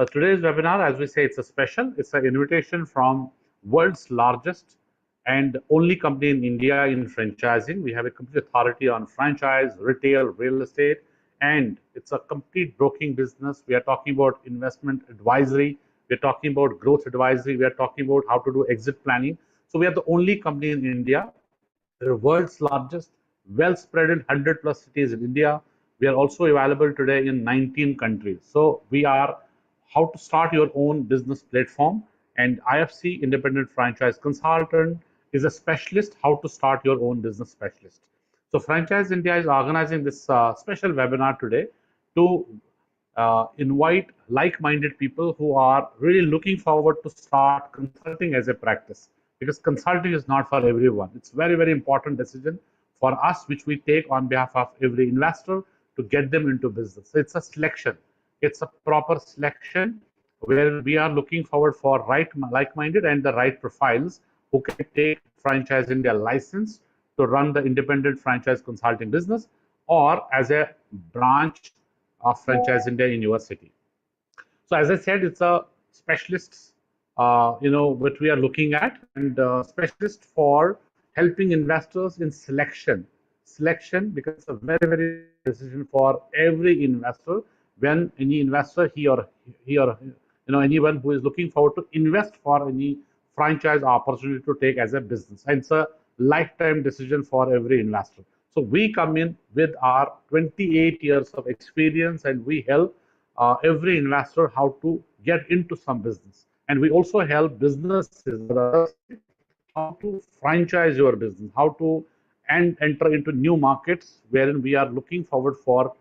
Today's webinar, as we say, it's a special. It's an invitation from world's largest and only company in India in franchising. We have a complete authority on franchise, retail, real estate, and it's a complete broking business. We are talking about investment advisory. We're talking about growth advisory. We are talking about how to do exit planning. So we are the only company in India. We're the world's largest, well spread in 100 plus cities in India. We are also available today in 19 countries. So we are how to start your own business platform. And IFC, Independent Franchise Consultant, is a specialist how to start your own business specialist. So Franchise India is organizing this special webinar today to invite like-minded people who are really looking forward to start consulting as a practice, because consulting is not for everyone. It's very, very important decision for us, which we take on behalf of every investor to get them into business. So it's a selection. It's a proper selection where we are looking forward for like-minded and the right profiles who can take Franchise India license to run the independent franchise consulting business or as a branch of Franchise India in your city. So as I said, it's a specialist, what we are looking at, and specialist for helping investors in selection. Selection, because it's a very, very decision for every investor. When any investor, anyone who is looking forward to invest for any franchise opportunity to take as a business, and it's a lifetime decision for every investor. So we come in with our 28 years of experience, and we help every investor how to get into some business. And we also help businesses how to franchise your business, how to enter into new markets wherein we are looking forward for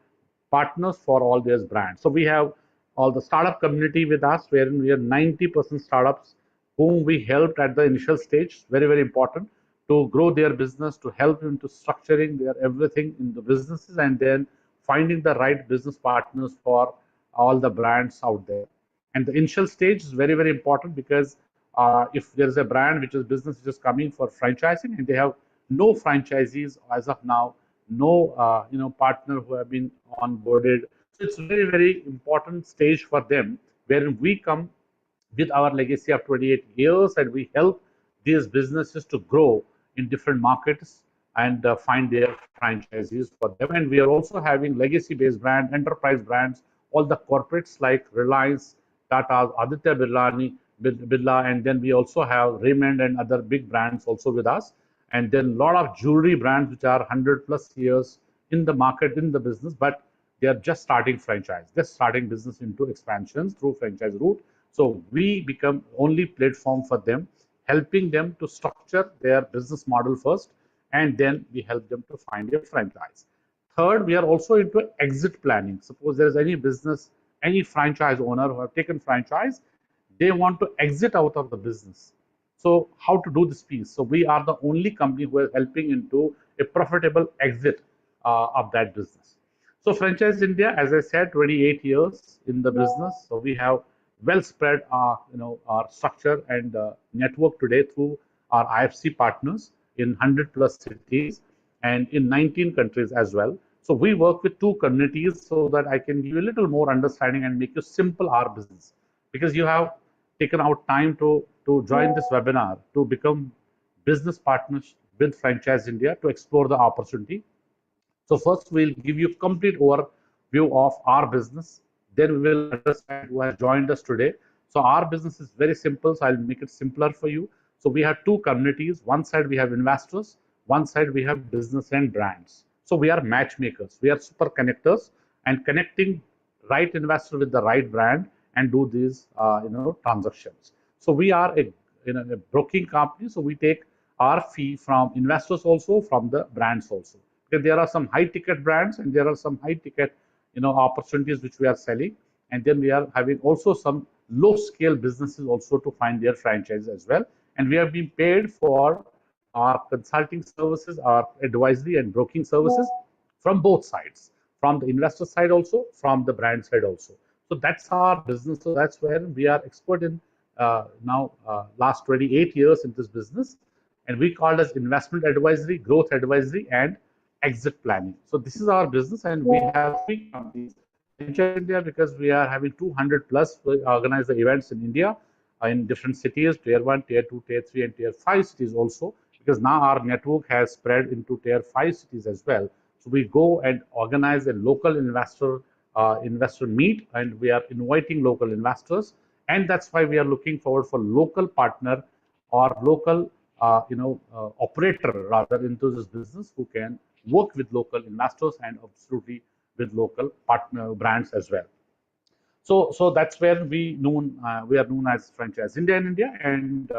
partners for all these brands. So we have all the startup community with us, wherein we have 90% startups whom we helped at the initial stage, very, very important, to grow their business, to help them to structuring their everything in the businesses, and then finding the right business partners for all the brands out there. And the initial stage is very, very important, because if there is a brand which is business which is coming for franchising and they have no franchisees as of now, no partner who have been onboarded, so it's very, very important stage for them, wherein we come with our legacy of 28 years and we help these businesses to grow in different markets and find their franchisees for them. And we are also having legacy-based brand, enterprise brands, all the corporates like Reliance, Tata, Aditya Birla, and then we also have Raymond and other big brands also with us. And then a lot of jewelry brands which are 100 plus years in the market, in the business, but they are just starting franchise, just starting business into expansions through franchise route. So we become only platform for them, helping them to structure their business model first, and then we help them to find a franchise. Third, we are also into exit planning. Suppose there is any business, any franchise owner who have taken franchise, they want to exit out of the business. So how to do this piece? So we are the only company who is helping into a profitable exit of that business. So Franchise India, as I said, 28 years in the business. So we have well spread our structure and network today through our IFC partners in 100 plus cities and in 19 countries as well. So we work with two communities so that I can give you a little more understanding and make you simple our business, because you have taken out time to join this webinar to become business partners with Franchise India to explore the opportunity. So first we'll give you complete overview of our business. Then we will understand who has joined us today. So our business is very simple, so I'll make it simpler for you. So we have two communities. One side we have investors, one side we have business and brands. So we are matchmakers, we are super connectors, and connecting right investor with the right brand and do these transactions. So we are a broking company, so we take our fee from investors also, from the brands also. Because there are some high ticket brands and there are some high ticket opportunities which we are selling, and then we are having also some low scale businesses also to find their franchise as well. And we have been paid for our consulting services, our advisory and broking services from both sides, from the investor side also, from the brand side also. So that's our business. So that's where we are expert in last 28 years in this business, and we call it as investment advisory, growth advisory, and exit planning. So this is our business, and we have three companies Franchise India because we are having 200 plus. We organize the events in India in different cities, tier 1, tier 2, tier 3, and tier 5 cities also, because now our network has spread into tier 5 cities as well. So we go and organize a local investor meet, and we are inviting local investors, and that's why we are looking forward for local partner or local operator rather into this business who can work with local investors and absolutely with local partner brands as well. So that's where we are known as Franchise India in India, and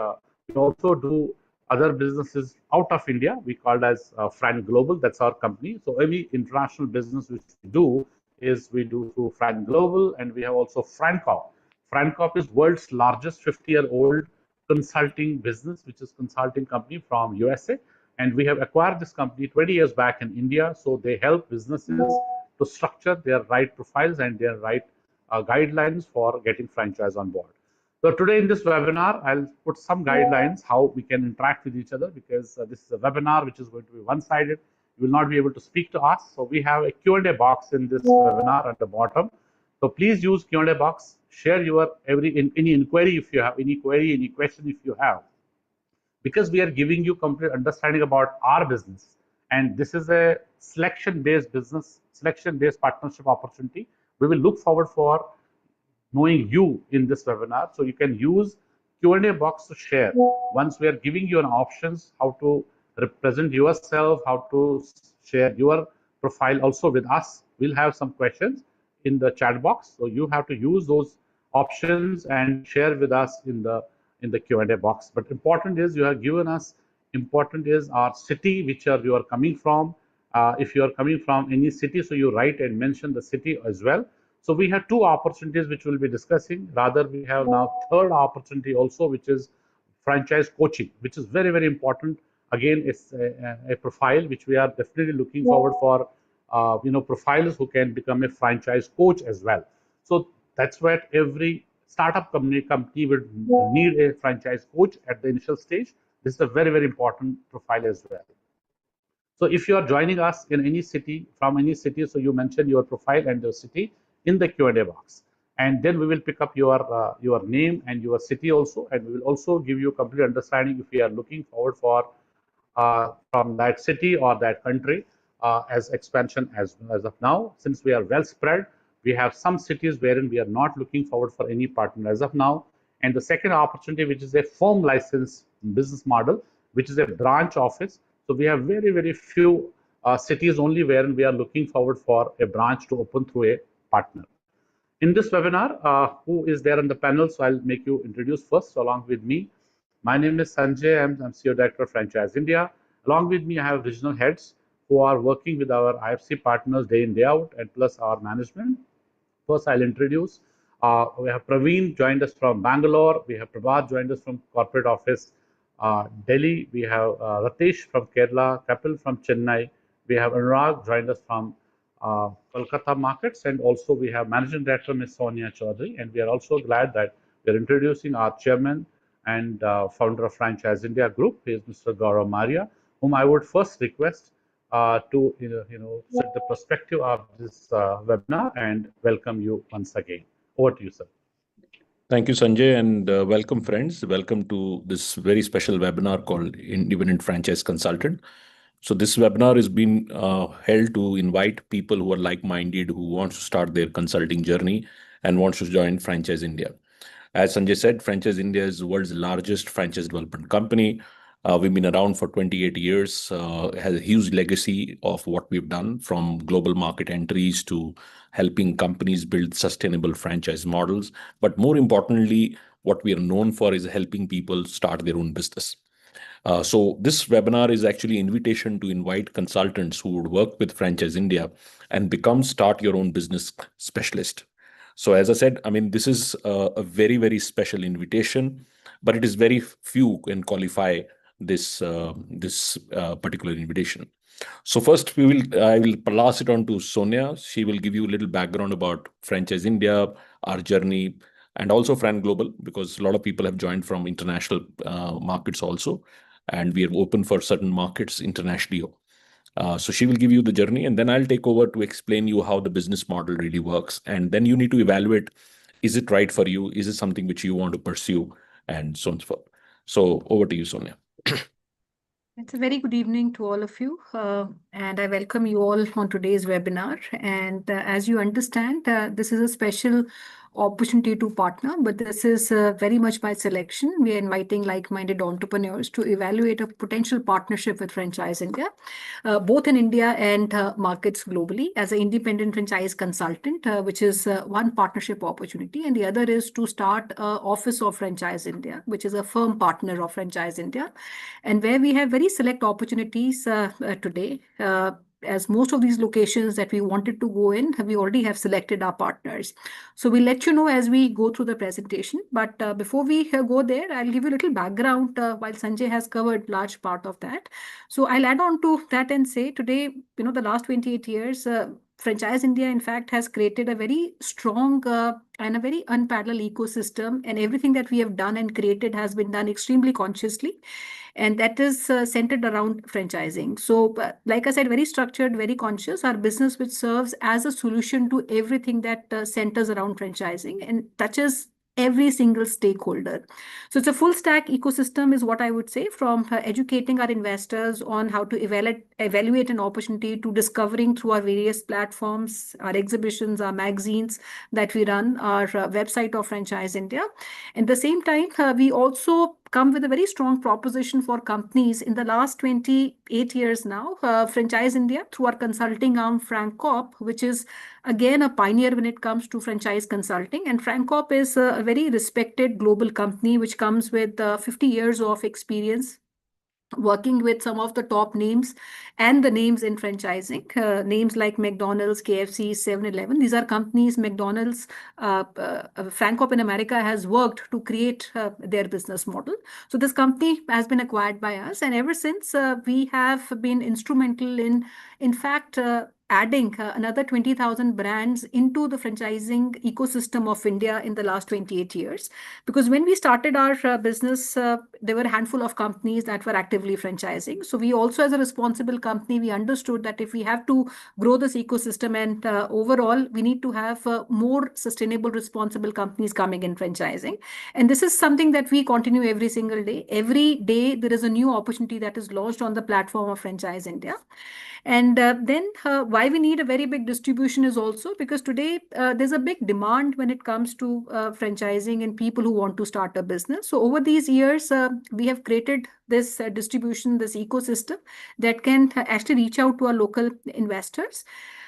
we also do other businesses out of India. We call it as Frank Global. That's our company. So every international business which we do is we do through Frank Global, and we have also Francop. Francop is world's largest 50-year-old consulting business, which is consulting company from USA, and we have acquired this company 20 years back in India. So they help businesses to structure their right profiles and their right guidelines for getting franchise on board. So today in this webinar, I'll put some guidelines how we can interact with each other, because this is a webinar which is going to be one-sided. You will not be able to speak to us. So we have a Q&A box in this webinar at the bottom. So please use Q&A box. Share your any inquiry if you have any query, any question if you have, because we are giving you complete understanding about our business, and this is a selection based business, selection based partnership opportunity. We will look forward for knowing you in this webinar, so you can use Q&A box to share. Once we are giving you an options how to represent yourself, how to share your profile also with us, we'll have some questions in the chat box, so you have to use those options and share with us in the Q&A box. But important is you have given us, important is our city which you are coming from. If you are coming from any city, so you write and mention the city as well. So we have two opportunities which we'll be discussing. Rather, we have now third opportunity also, which is franchise coaching, which is very, very important. Again, it's a profile which we are definitely looking forward for, profiles who can become a franchise coach as well. So that's where every startup company would need a franchise coach at the initial stage. This is a very, very important profile as well. So if you are joining us in any city, from any city, so you mention your profile and your city in the Q&A box, and then we will pick up your name and your city also, and we will also give you complete understanding if we are looking forward for from that city or that country as expansion as of now. Since we are well spread, we have some cities wherein we are not looking forward for any partner as of now. And the second opportunity, which is a firm license business model, which is a branch office. So we have very, very few cities only wherein we are looking forward for a branch to open through a partner. In this webinar, who is there on the panel? So I'll make you introduce first. So along with me, my name is Sanjay. I'm CEO Director of Franchise India. Along with me, I have regional heads who are working with our IFC partners day in, day out, and plus our management. First, I'll introduce. We have Praveen joined us from Bangalore. We have Prabhat joined us from corporate office, Delhi. We have Ratish from Kerala, Kapil from Chennai. We have Anurag joined us from Kolkata markets, and also we have Managing Director Ms. Sonia Chaudhary. And we are also glad that we are introducing our chairman and founder of Franchise India Group, is Mr. Gaurav Maria, whom I would first request to set the perspective of this webinar and welcome you once again. Over to you, sir. Thank you, Sanjay, and welcome, friends. Welcome to this very special webinar called Independent Franchise Consultant. So this webinar is being held to invite people who are like-minded, who want to start their consulting journey and wants to join Franchise India. As Sanjay said, Franchise India is the world's largest franchise development company. We've been around for 28 years, has a huge legacy of what we've done, from global market entries to helping companies build sustainable franchise models. But more importantly, what we are known for is helping people start their own business. So this webinar is actually an invitation to invite consultants who would work with Franchise India and become start your own business specialist. So as I said, I mean, this is a very, very special invitation, but it is very few can qualify this particular invitation. So first, I will pass it on to Sonia. She will give you a little background about Franchise India, our journey, and also Frank Global, because a lot of people have joined from international markets also, and we are open for certain markets internationally. So she will give you the journey, and then I'll take over to explain you how the business model really works. And then you need to evaluate, is it right for you? Is it something which you want to pursue? And so on and so forth. So over to you, Sonia. It's a very good evening to all of you, and I welcome you all on today's webinar. And as you understand, this is a special opportunity to partner, but this is very much by selection. We are inviting like-minded entrepreneurs to evaluate a potential partnership with Franchise India, both in India and markets globally, as an independent franchise consultant, which is one partnership opportunity, and the other is to start Office of Franchise India, which is a firm partner of Franchise India, and where we have very select opportunities today. As most of these locations that we wanted to go in, we already have selected our partners. So we'll let you know as we go through the presentation. But before we go there, I'll give you a little background while Sanjay has covered large part of that. So I'll add on to that and say today, the last 28 years, Franchise India, in fact, has created a very strong and a very unparalleled ecosystem. And everything that we have done and created has been done extremely consciously. And that is centered around franchising. So, like I said, very structured, very conscious. Our business, which serves as a solution to everything that centers around franchising and touches every single stakeholder. So it's a full stack ecosystem is what I would say, from educating our investors on how to evaluate an opportunity, to discovering through our various platforms, our exhibitions, our magazines that we run, our website of Franchise India. At the same time, we also come with a very strong proposition for companies in the last 28 years now. Franchise India, through our consulting arm, Frank Corp, which is again a pioneer when it comes to franchise consulting. And Frank Corp is a very respected global company which comes with 50 years of experience working with some of the top names and the names in franchising, names like McDonald's, KFC, 7-Eleven. These are companies. McDonald's, Frank Corp in America has worked to create their business model. So this company has been acquired by us, and ever since we have been instrumental in fact, adding another 20,000 brands into the franchising ecosystem of India in the last 28 years. Because when we started our business, there were a handful of companies that were actively franchising. So we also, as a responsible company, we understood that if we have to grow this ecosystem and overall, we need to have more sustainable, responsible companies coming in franchising. And this is something that we continue every single day. Every day, there is a new opportunity that is launched on the platform of Franchise India. And then why we need a very big distribution is also because today there's a big demand when it comes to franchising and people who want to start a business. So over these years, we have created this distribution, this ecosystem that can actually reach out to our local investors.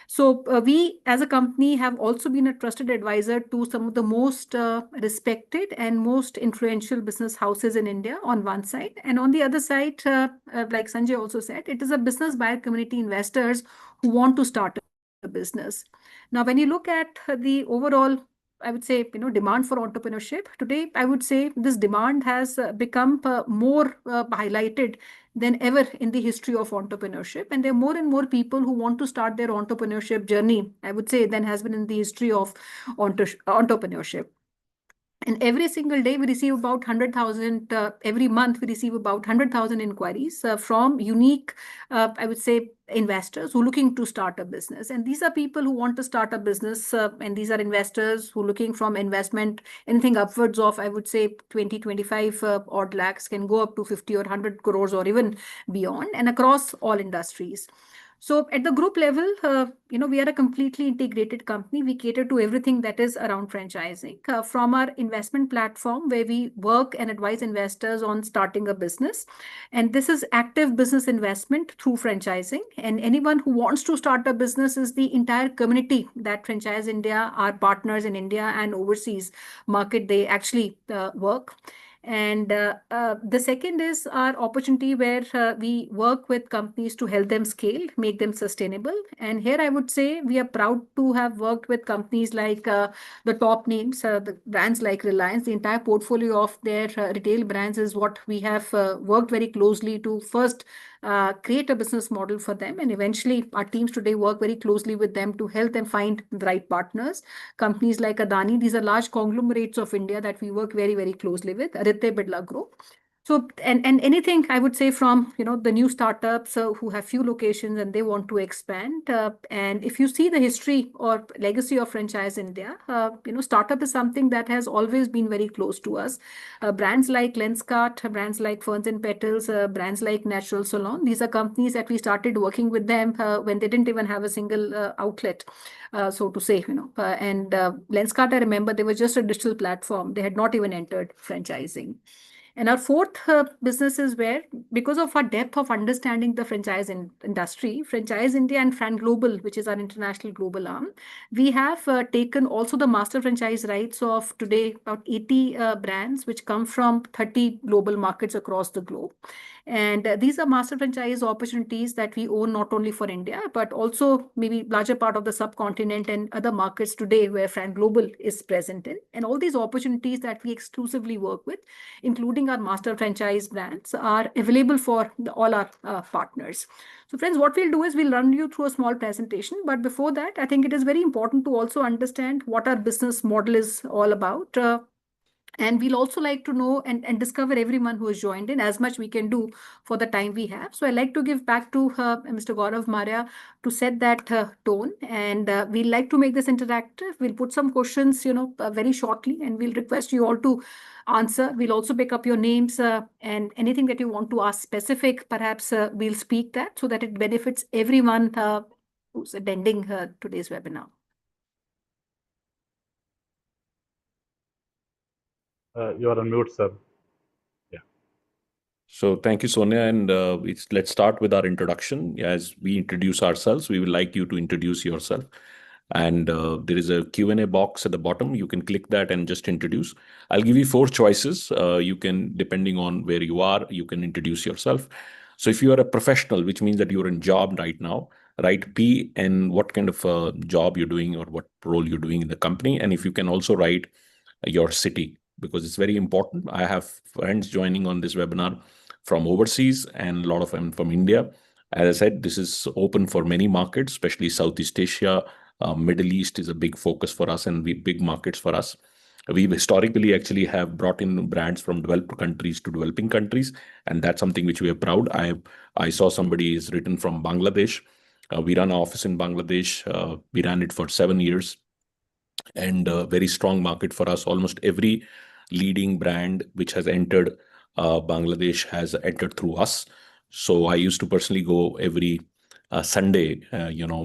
So we as a company have also been a trusted advisor to some of the most respected and most influential business houses in India on one side. And on the other side, like Sanjay also said, it is a business buyer community investors who want to start a business. Now, when you look at the overall, I would say, demand for entrepreneurship today, I would say this demand has become more highlighted than ever in the history of entrepreneurship. And there are more and more people who want to start their entrepreneurship journey, I would say, than has been in the history of entrepreneurship. And every single day, we receive about 100,000, every month, we receive about 100,000 inquiries from unique, I would say, investors who are looking to start a business. And these are people who want to start a business. And these are investors who are looking from investment, anything upwards of, I would say, 20, 25 odd lakhs, can go up to 50 or 100 crores or even beyond, and across all industries. So at the group level, we are a completely integrated company. We cater to everything that is around franchising, from our investment platform where we work and advise investors on starting a business. And this is active business investment through franchising. And anyone who wants to start a business is the entire community that Franchise India, our partners in India and overseas market, they actually work. And the second is our opportunity where we work with companies to help them scale, make them sustainable. And here I would say we are proud to have worked with companies like the top names, the brands like Reliance. The entire portfolio of their retail brands is what we have worked very closely to first create a business model for them. And eventually our teams today work very closely with them to help them find the right partners. Companies like Adani, these are large conglomerates of India that we work very, very closely with, Aditya Birla Group. So, and anything I would say from, the new startups who have few locations and they want to expand. And if you see the history or legacy of Franchise India, startup is something that has always been very close to us. Brands like Lenskart, brands like Ferns and Petals, brands like Natural Salon, these are companies that we started working with them when they didn't even have a single outlet. So to say, and Lenskart, I remember they were just a digital platform. They had not even entered franchising. And our fourth business is where, because of our depth of understanding the franchise industry, Franchise India and Fran Global, which is our international global arm, we have taken also the master franchise rights of today about 80 brands, which come from 30 global markets across the globe. And these are master franchise opportunities that we own not only for India, but also maybe larger part of the subcontinent and other markets today where Fran Global is present in. And all these opportunities that we exclusively work with, including our master franchise brands, are available for all our partners. So friends, what we'll do is we'll run you through a small presentation. But before that, I think it is very important to also understand what our business model is all about. And we'll also like to know and discover everyone who has joined in as much we can do for the time we have. So I'd like to give back to Mr. Gaurav Maria to set that tone. And we'd like to make this interactive. We'll put some questions, very shortly, and we'll request you all to answer. We'll also pick up your names and anything that you want to ask specific, perhaps we'll speak that so that it benefits everyone who's attending today's webinar. You are on mute, sir. So thank you, Sonia. And let's start with our introduction. As we introduce ourselves, we would like you to introduce yourself. And there is a Q&A box at the bottom. You can click that and just introduce. I'll give you 4 choices. You can, depending on where you are, you can introduce yourself. So if you are a professional, which means that you're in job right now, write P and what kind of job you're doing or what role you're doing in the company. And if you can also write your city, because it's very important. I have friends joining on this webinar from overseas and a lot of them from India. As I said, this is open for many markets, especially Southeast Asia. Middle East is a big focus for us and big markets for us. We historically actually have brought in brands from developed countries to developing countries, and that's something which we are proud. I saw somebody is written from Bangladesh. We run an office in Bangladesh. We ran it for 7 years, and a very strong market for us. Almost every leading brand which has entered Bangladesh has entered through us. So I used to personally go every Sunday,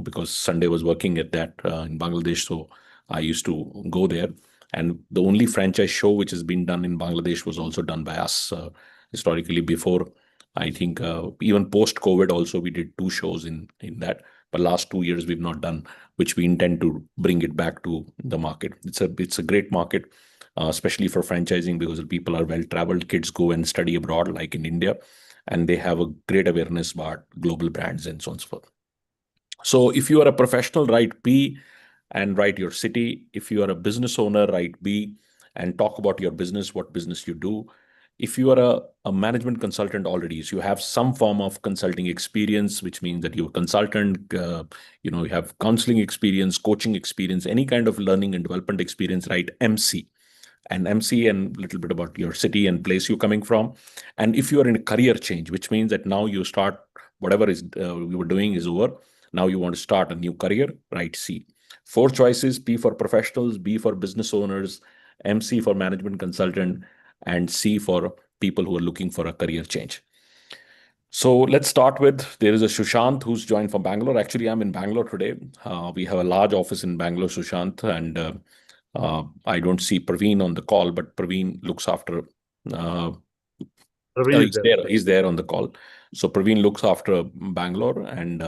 because Sunday was working at that in Bangladesh. So I used to go there. And the only franchise show which has been done in Bangladesh was also done by us historically before. I think even post-COVID also we did 2 shows in that. But last 2 years we've not done, which we intend to bring it back to the market. It's a great market, especially for franchising, because the people are well traveled. Kids go and study abroad, like in India, and they have a great awareness about global brands and so on and so forth. So if you are a professional, write P and write your city. If you are a business owner, write B and talk about your business, what business you do. If you are a management consultant already, so you have some form of consulting experience, which means that you're a consultant, you have counseling experience, coaching experience, any kind of learning and development experience, write MC. And MC and a little bit about your city and place you're coming from. And if you are in a career change, which means that now you start, whatever is you were doing is over. Now you want to start a new career, write C. 4 choices: P for professionals, B for business owners, MC for management consultant, and C for people who are looking for a career change. So let's start with, there is a Sushant who's joined from Bangalore. Actually, I'm in Bangalore today. We have a large office in Bangalore, Sushant, and I don't see Praveen on the call, but Praveen looks after. Praveen is there. He's there on the call. So Praveen looks after Bangalore, and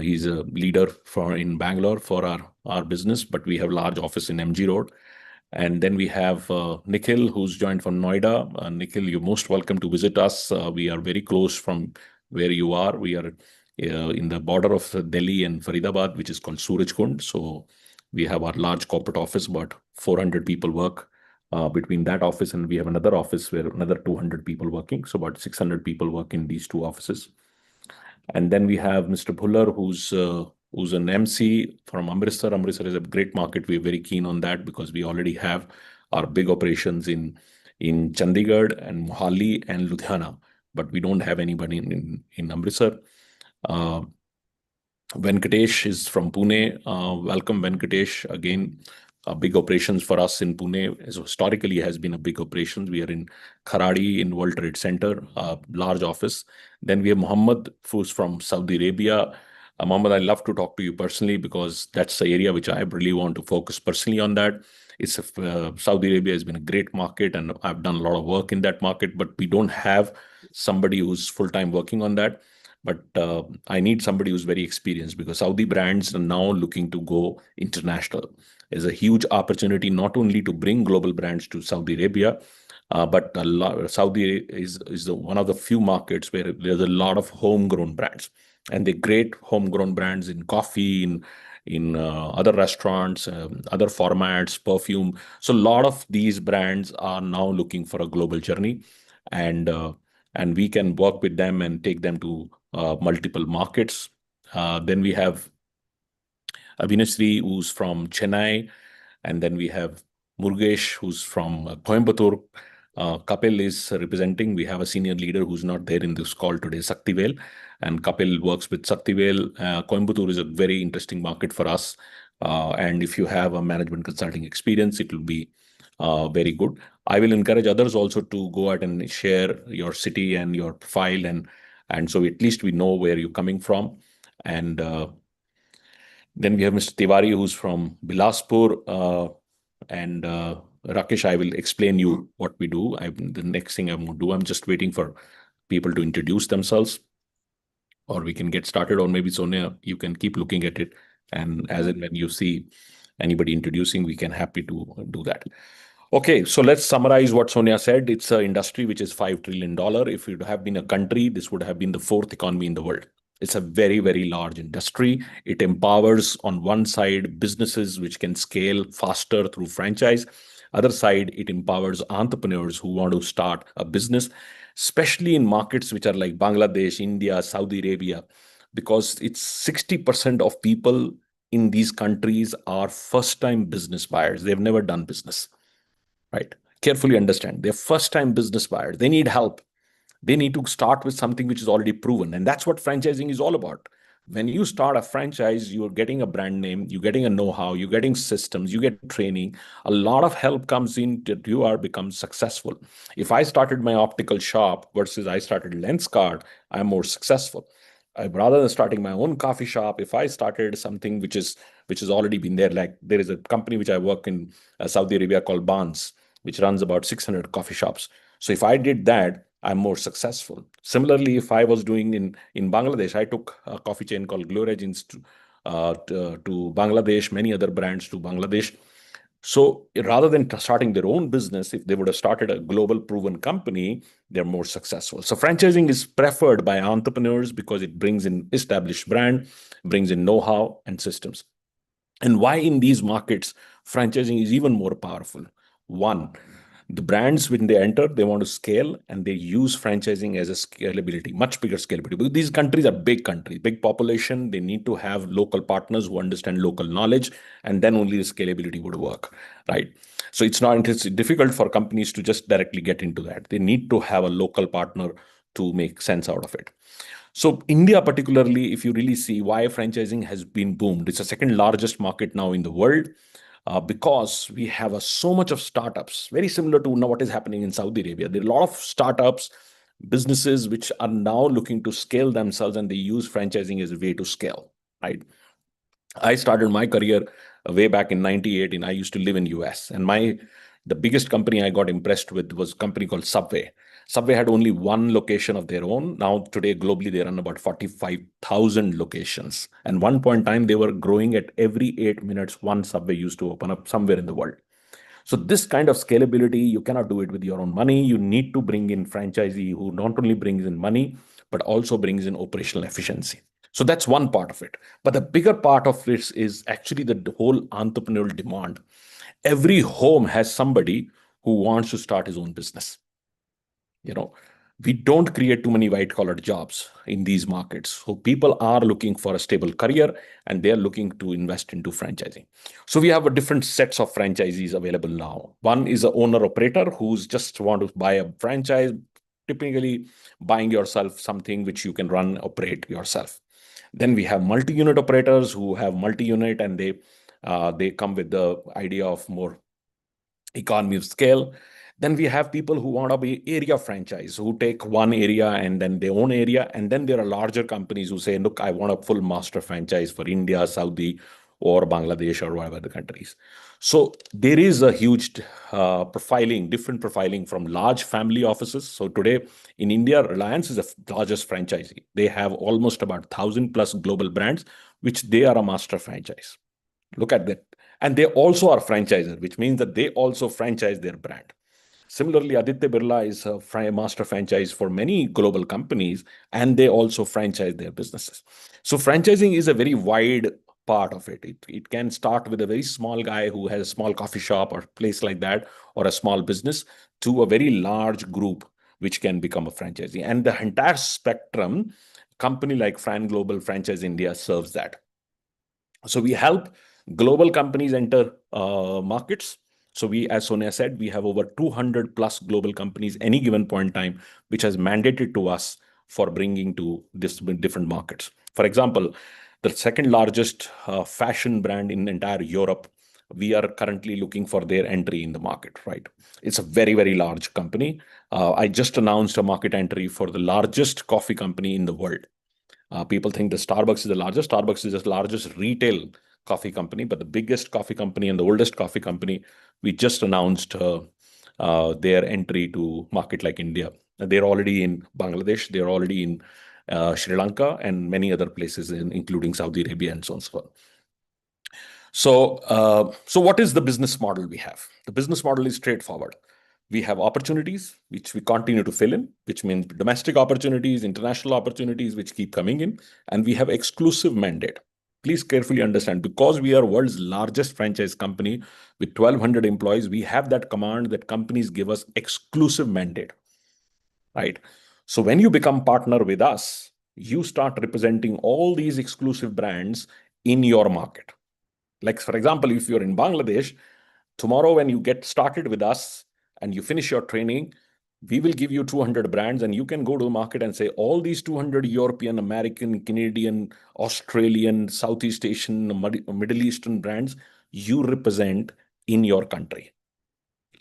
he's a leader in Bangalore for our business, but we have a large office in MG Road. And then we have Nikhil, who's joined from Noida. Nikhil, you're most welcome to visit us. We are very close from where you are. We are in the border of Delhi and Faridabad, which is called Surajkund. So we have our large corporate office, about 400 people work between that office, and we have another office where another 200 people working. So about 600 people work in these 2 offices. And then we have Mr. Bhullar, who's an MC from Amritsar. Amritsar is a great market. We're very keen on that because we already have our big operations in in Chandigarh and Mohali and Ludhiana, but we don't have anybody in Amritsar. Venkatesh is from Pune. Welcome, Venkatesh. Again, big operations for us in Pune. So historically has been a big operations. We are in Kharadi in World Trade Center, large office. Then we have Mohammed, who's from Saudi Arabia. Mohammed, I'd love to talk to you personally because that's the area which I really want to focus personally on that. Saudi Arabia has been a great market, and I've done a lot of work in that market, but we don't have somebody who's full-time working on that. But I need somebody who's very experienced because Saudi brands are now looking to go international. There's a huge opportunity not only to bring global brands to Saudi Arabia, but Saudi is one of the few markets where there's a lot of homegrown brands, and they're great homegrown brands in coffee, in other restaurants, other formats, perfume. So a lot of these brands are now looking for a global journey, and and we can work with them and take them to multiple markets. Then we have Abhinashri, who's from Chennai, and then we have Murgesh, who's from Coimbatore. Kapil is representing. We have a senior leader who's not there in this call today, Saktivel, and Kapil works with Saktivel. Coimbatore is a very interesting market for us, and if you have a management consulting experience, it will be very good. I will encourage others also to go out and share your city and your profile, and so at least we know where you're coming from. And then we have Mr. Tiwari, who's from Bilaspur. And Rakesh, I will explain you what we do. The next thing I'm going to do, I'm just waiting for people to introduce themselves, or we can get started, or maybe Sonia, you can keep looking at it. And as and when you see anybody introducing, we can happy to do that. Okay, so let's summarize what Sonia said. It's an industry which is $5 trillion. If it would have been a country, this would have been the fourth economy in the world. It's a very, very large industry. It empowers, on one side, businesses which can scale faster through franchise. Other side, it empowers entrepreneurs who want to start a business, especially in markets which are like Bangladesh, India, Saudi Arabia, because it's 60% of people in these countries are first-time business buyers. They've never done business, right? Carefully understand. They're first-time business buyers. They need help. They need to start with something which is already proven. And that's what franchising is all about. When you start a franchise, you're getting a brand name, you're getting a know-how, you're getting systems, you get training. A lot of help comes in that you are become successful. If I started my optical shop versus I started Lenskart, I'm more successful. Rather than starting my own coffee shop, if I started something which has already been there, like there is a company which I work in Saudi Arabia called Bans, which runs about 600 coffee shops. So if I did that, I'm more successful. Similarly, if I was doing in Bangladesh, I took a coffee chain called Gloragins to Bangladesh, many other brands to Bangladesh. So rather than starting their own business, if they would have started a global proven company, they're more successful. So franchising is preferred by entrepreneurs because it brings in established brand, brings in know-how and systems. And why in these markets, franchising is even more powerful. One, the brands, when they enter, they want to scale and they use franchising as a scalability, much bigger scalability. Because these countries are big countries, big population. They need to have local partners who understand local knowledge, and then only the scalability would work, right? So it's difficult for companies to just directly get into that. They need to have a local partner to make sense out of it. So India, particularly, if you really see why franchising has been boomed, it's the second largest market now in the world because we have so much of startups, very similar to now what is happening in Saudi Arabia. There are a lot of startups, businesses which are now looking to scale themselves, and they use franchising as a way to scale, right? I started my career way back in 98, and I used to live in US. And the biggest company I got impressed with was a company called Subway. Subway had only one location of their own. Now, today, globally, they run about 45,000 locations. And one point in time, they were growing at every 8 minutes. One Subway used to open up somewhere in the world. So this kind of scalability, you cannot do it with your own money. You need to bring in franchisee who not only brings in money, but also brings in operational efficiency. So that's one part of it. But the bigger part of this is actually the whole entrepreneurial demand. Every home has somebody who wants to start his own business. You know, we don't create too many white-collar jobs in these markets. So people are looking for a stable career and they're looking to invest into franchising. So we have a different sets of franchisees available now. One is an owner-operator who's just want to buy a franchise, typically buying yourself something which you can run, operate yourself. Then we have multi-unit operators who have multi-unit and they come with the idea of more economy of scale. Then we have people who want to be area franchise, who take one area and then their own area. And then there are larger companies who say, look, I want a full master franchise for India, Saudi, or Bangladesh, or whatever the countries. So there is a huge profiling, different profiling from large family offices. So today in India, Reliance is the largest franchisee. They have almost about 1,000+ global brands, which they are a master franchise. Look at that. And they also are franchisor, which means that they also franchise their brand. Similarly, Aditya Birla is a master franchise for many global companies, and they also franchise their businesses. So franchising is a very wide part of it. It can start with a very small guy who has a small coffee shop or place like that, or a small business, to a very large group, which can become a franchisee. And the entire spectrum, company like Fran Global Franchise India serves that. So we help global companies enter markets. So we, as Sonia said, we have over 200+ global companies any given point in time, which has mandated to us for bringing to this different markets. For example, the second largest fashion brand in entire Europe, we are currently looking for their entry in the market, right? It's a very, very large company. I just announced a market entry for the largest coffee company in the world. People think the Starbucks is the largest. Starbucks is the largest retail coffee company, but the biggest coffee company and the oldest coffee company, we just announced their entry to market like India. They're already in Bangladesh. They're already in Sri Lanka and many other places, including Saudi Arabia and so on and so forth. So what is the business model we have? The business model is straightforward. We have opportunities which we continue to fill in, which means domestic opportunities, international opportunities which keep coming in, and we have exclusive mandate. Please carefully understand, because we are world's largest franchise company with 1,200 employees, we have that command that companies give us exclusive mandate, right? So when you become partner with us, you start representing all these exclusive brands in your market. Like, for example, if you're in Bangladesh, tomorrow when you get started with us and you finish your training, we will give you 200 brands and you can go to the market and say, all these 200 European, American, Canadian, Australian, Southeast Asian, Middle Eastern brands you represent in your country,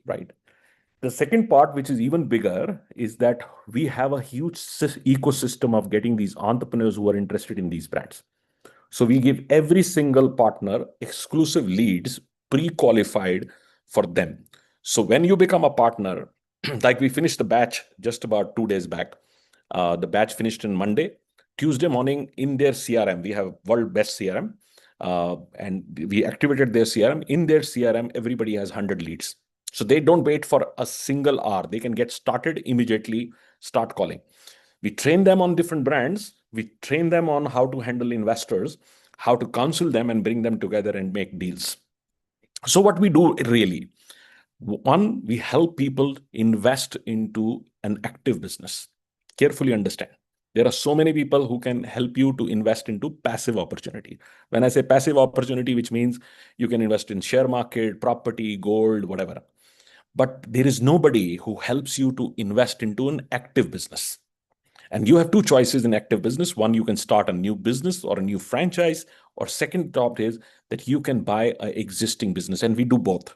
right? The second part, which is even bigger, is that we have a huge ecosystem of getting these entrepreneurs who are interested in these brands. So we give every single partner exclusive leads pre-qualified for them. So when you become a partner, like we finished the batch just about 2 days back, the batch finished on Monday. Tuesday morning in their CRM, we have world best CRM, and we activated their CRM. In their CRM, everybody has 100 leads. So they don't wait for a single hour. They can get started immediately, start calling. We train them on different brands. We train them on how to handle investors, how to counsel them and bring them together and make deals. So what we do really, one, we help people invest into an active business. Carefully understand. There are so many people who can help you to invest into passive opportunity. When I say passive opportunity, which means you can invest in share market, property, gold, whatever. But there is nobody who helps you to invest into an active business. And you have two choices in active business. One, you can start a new business or a new franchise. Or second top is that you can buy an existing business. And we do both.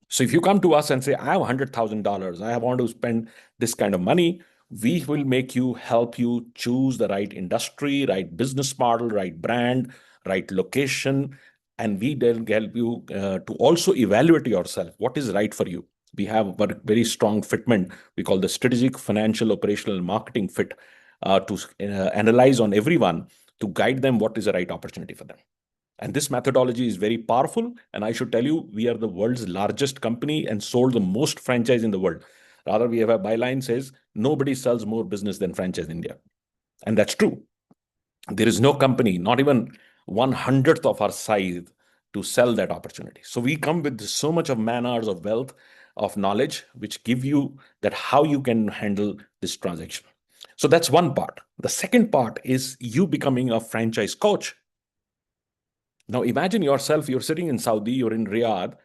So if you come to us and say, I have $100,000, I want to spend this kind of money, we will help you choose the right industry, right business model, right brand, right location. And we then help you to also evaluate yourself what is right for you. We have a very strong fitment. We call the strategic, financial, operational, marketing fit to analyze on everyone to guide them what is the right opportunity for them. And this methodology is very powerful. And I should tell you, we are the world's largest company and sold the most franchise in the world. Rather, we have a byline says, nobody sells more business than Franchise India. And that's true. There is no company, not even 1/100th of our size, to sell that opportunity. So we come with so much of man hours of wealth of knowledge which give you that how you can handle this transaction. So that's one part. The second part is you becoming a franchise coach. Now imagine yourself, you're sitting in Saudi, you're in Riyadh.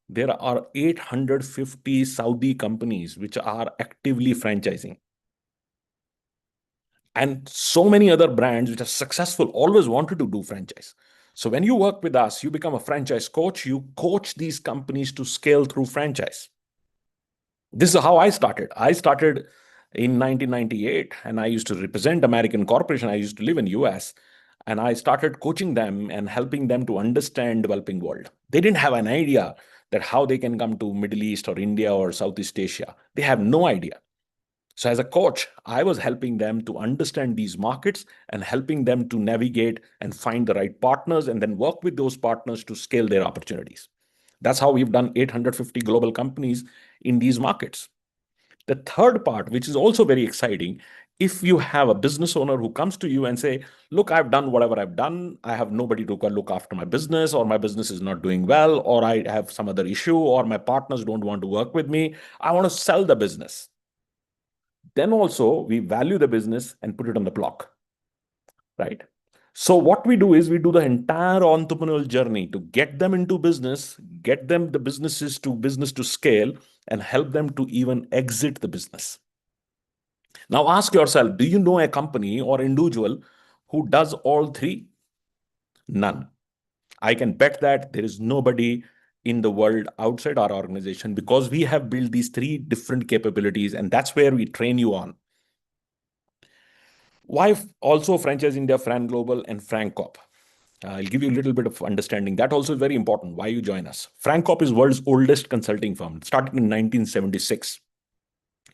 There are 850 Saudi companies which are actively franchising. And so many other brands which are successful always wanted to do franchise. So when you work with us, you become a franchise coach. You coach these companies to scale through franchise. This is how I started. I started in 1998 and I used to represent American corporation. I used to live in US and I started coaching them and helping them to understand developing world. They didn't have an idea that how they can come to Middle East or India or Southeast Asia. They have no idea. So as a coach, I was helping them to understand these markets and helping them to navigate and find the right partners and then work with those partners to scale their opportunities. That's how we've done 850 global companies in these markets. The third part, which is also very exciting, if you have a business owner who comes to you and say, look, I've done whatever I've done. I have nobody to look after my business, or my business is not doing well, or I have some other issue, or my partners don't want to work with me. I want to sell the business. Then also we value the business and put it on the block, right? So what we do is we do the entire entrepreneurial journey to get them into business, get them the business to scale, and help them to even exit the business. Now ask yourself, do you know a company or individual who does all three? None. I can bet that there is nobody in the world outside our organization, because we have built these three different capabilities, and that's where we train you on. Why also Franchise India, Fran Global, and FranCorp? I'll give you a little bit of understanding. That also is very important. Why you join us? FranCorp is world's oldest consulting firm. It started in 1976.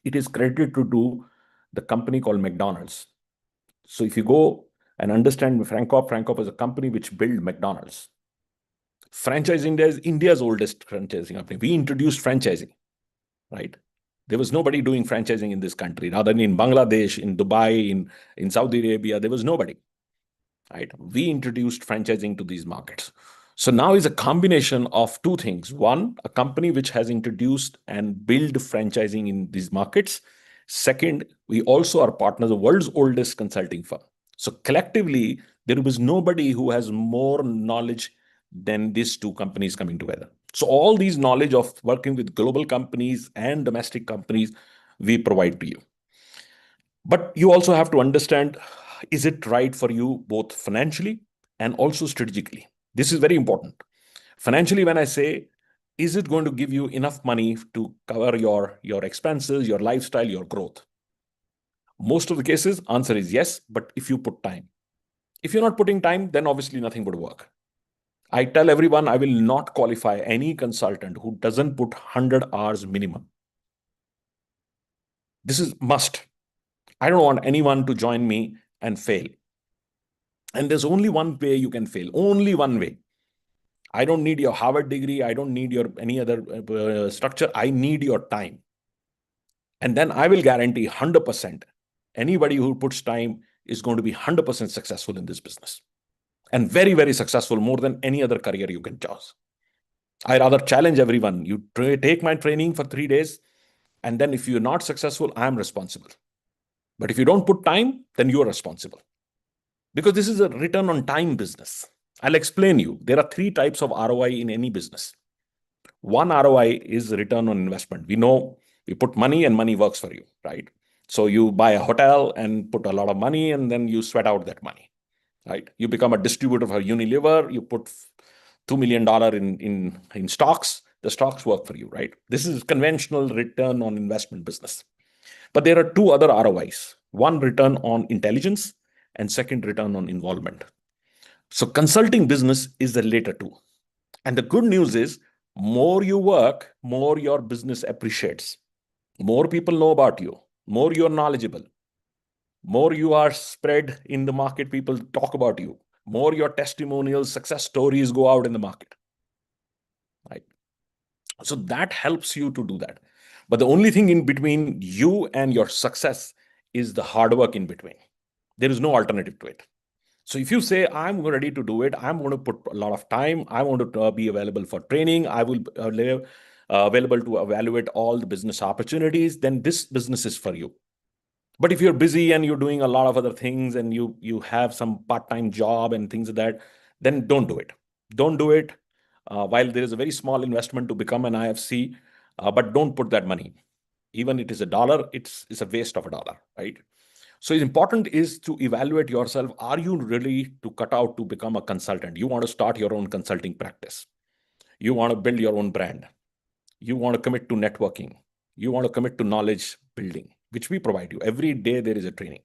It is credited to the company called McDonald's. So if you go and understand FranCorp is a company which built McDonald's. Franchise India is India's oldest franchising company. We introduced franchising, right? There was nobody doing franchising in this country, rather than in Bangladesh, in Dubai, in Saudi Arabia. There was nobody, right? We introduced franchising to these markets. So now is a combination of two things. One, a company which has introduced and built franchising in these markets. Second, we also are partners of the world's oldest consulting firm. So collectively, there was nobody who has more knowledge than these two companies coming together. So all these knowledge of working with global companies and domestic companies, we provide to you. But you also have to understand, is it right for you both financially and also strategically? This is very important. Financially, when I say, is it going to give you enough money to cover your expenses, your lifestyle, your growth? Most of the cases, answer is yes, but if you put time. If you're not putting time, then obviously nothing would work. I tell everyone, I will not qualify any consultant who doesn't put 100 hours minimum. This is must. I don't want anyone to join me and fail. And there's only one way you can fail, only one way. I don't need your Harvard degree. I don't need your any other structure. I need your time. And then I will guarantee 100% anybody who puts time is going to be 100% successful in this business. And very, very successful, more than any other career you can choose. I rather challenge everyone. You take my training for 3 days, and then if you're not successful, I'm responsible. But if you don't put time, then you're responsible. Because this is a return on time business. I'll explain you. There are 3 types of ROI in any business. One ROI is return on investment. We know you put money and money works for you, right? So you buy a hotel and put a lot of money and then you sweat out that money, right? You become a distributor for Unilever, you put $2 million in stocks, the stocks work for you, right? This is conventional return on investment business. But there are 2 other ROIs. One, return on intelligence, and second, return on involvement. So consulting business is the later 2. And the good news is, more you work, more your business appreciates. More people know about you, more you're knowledgeable, more you are spread in the market, people talk about you, more your testimonials, success stories go out in the market, right? So that helps you to do that. But the only thing in between you and your success is the hard work in between. There is no alternative to it. So if you say, I'm ready to do it, I'm going to put a lot of time, I want to be available for training, I will available to evaluate all the business opportunities, then this business is for you. But if you're busy and you're doing a lot of other things and you have some part-time job and things like that, then don't do it. Don't do it. While there is a very small investment to become an IFC, but don't put that money. Even it is $1, it's a waste of $1, right? So it's important is to evaluate yourself. Are you really to cut out to become a consultant? You want to start your own consulting practice. You want to build your own brand. You want to commit to networking. You want to commit to knowledge building, which we provide you. Every day there is a training.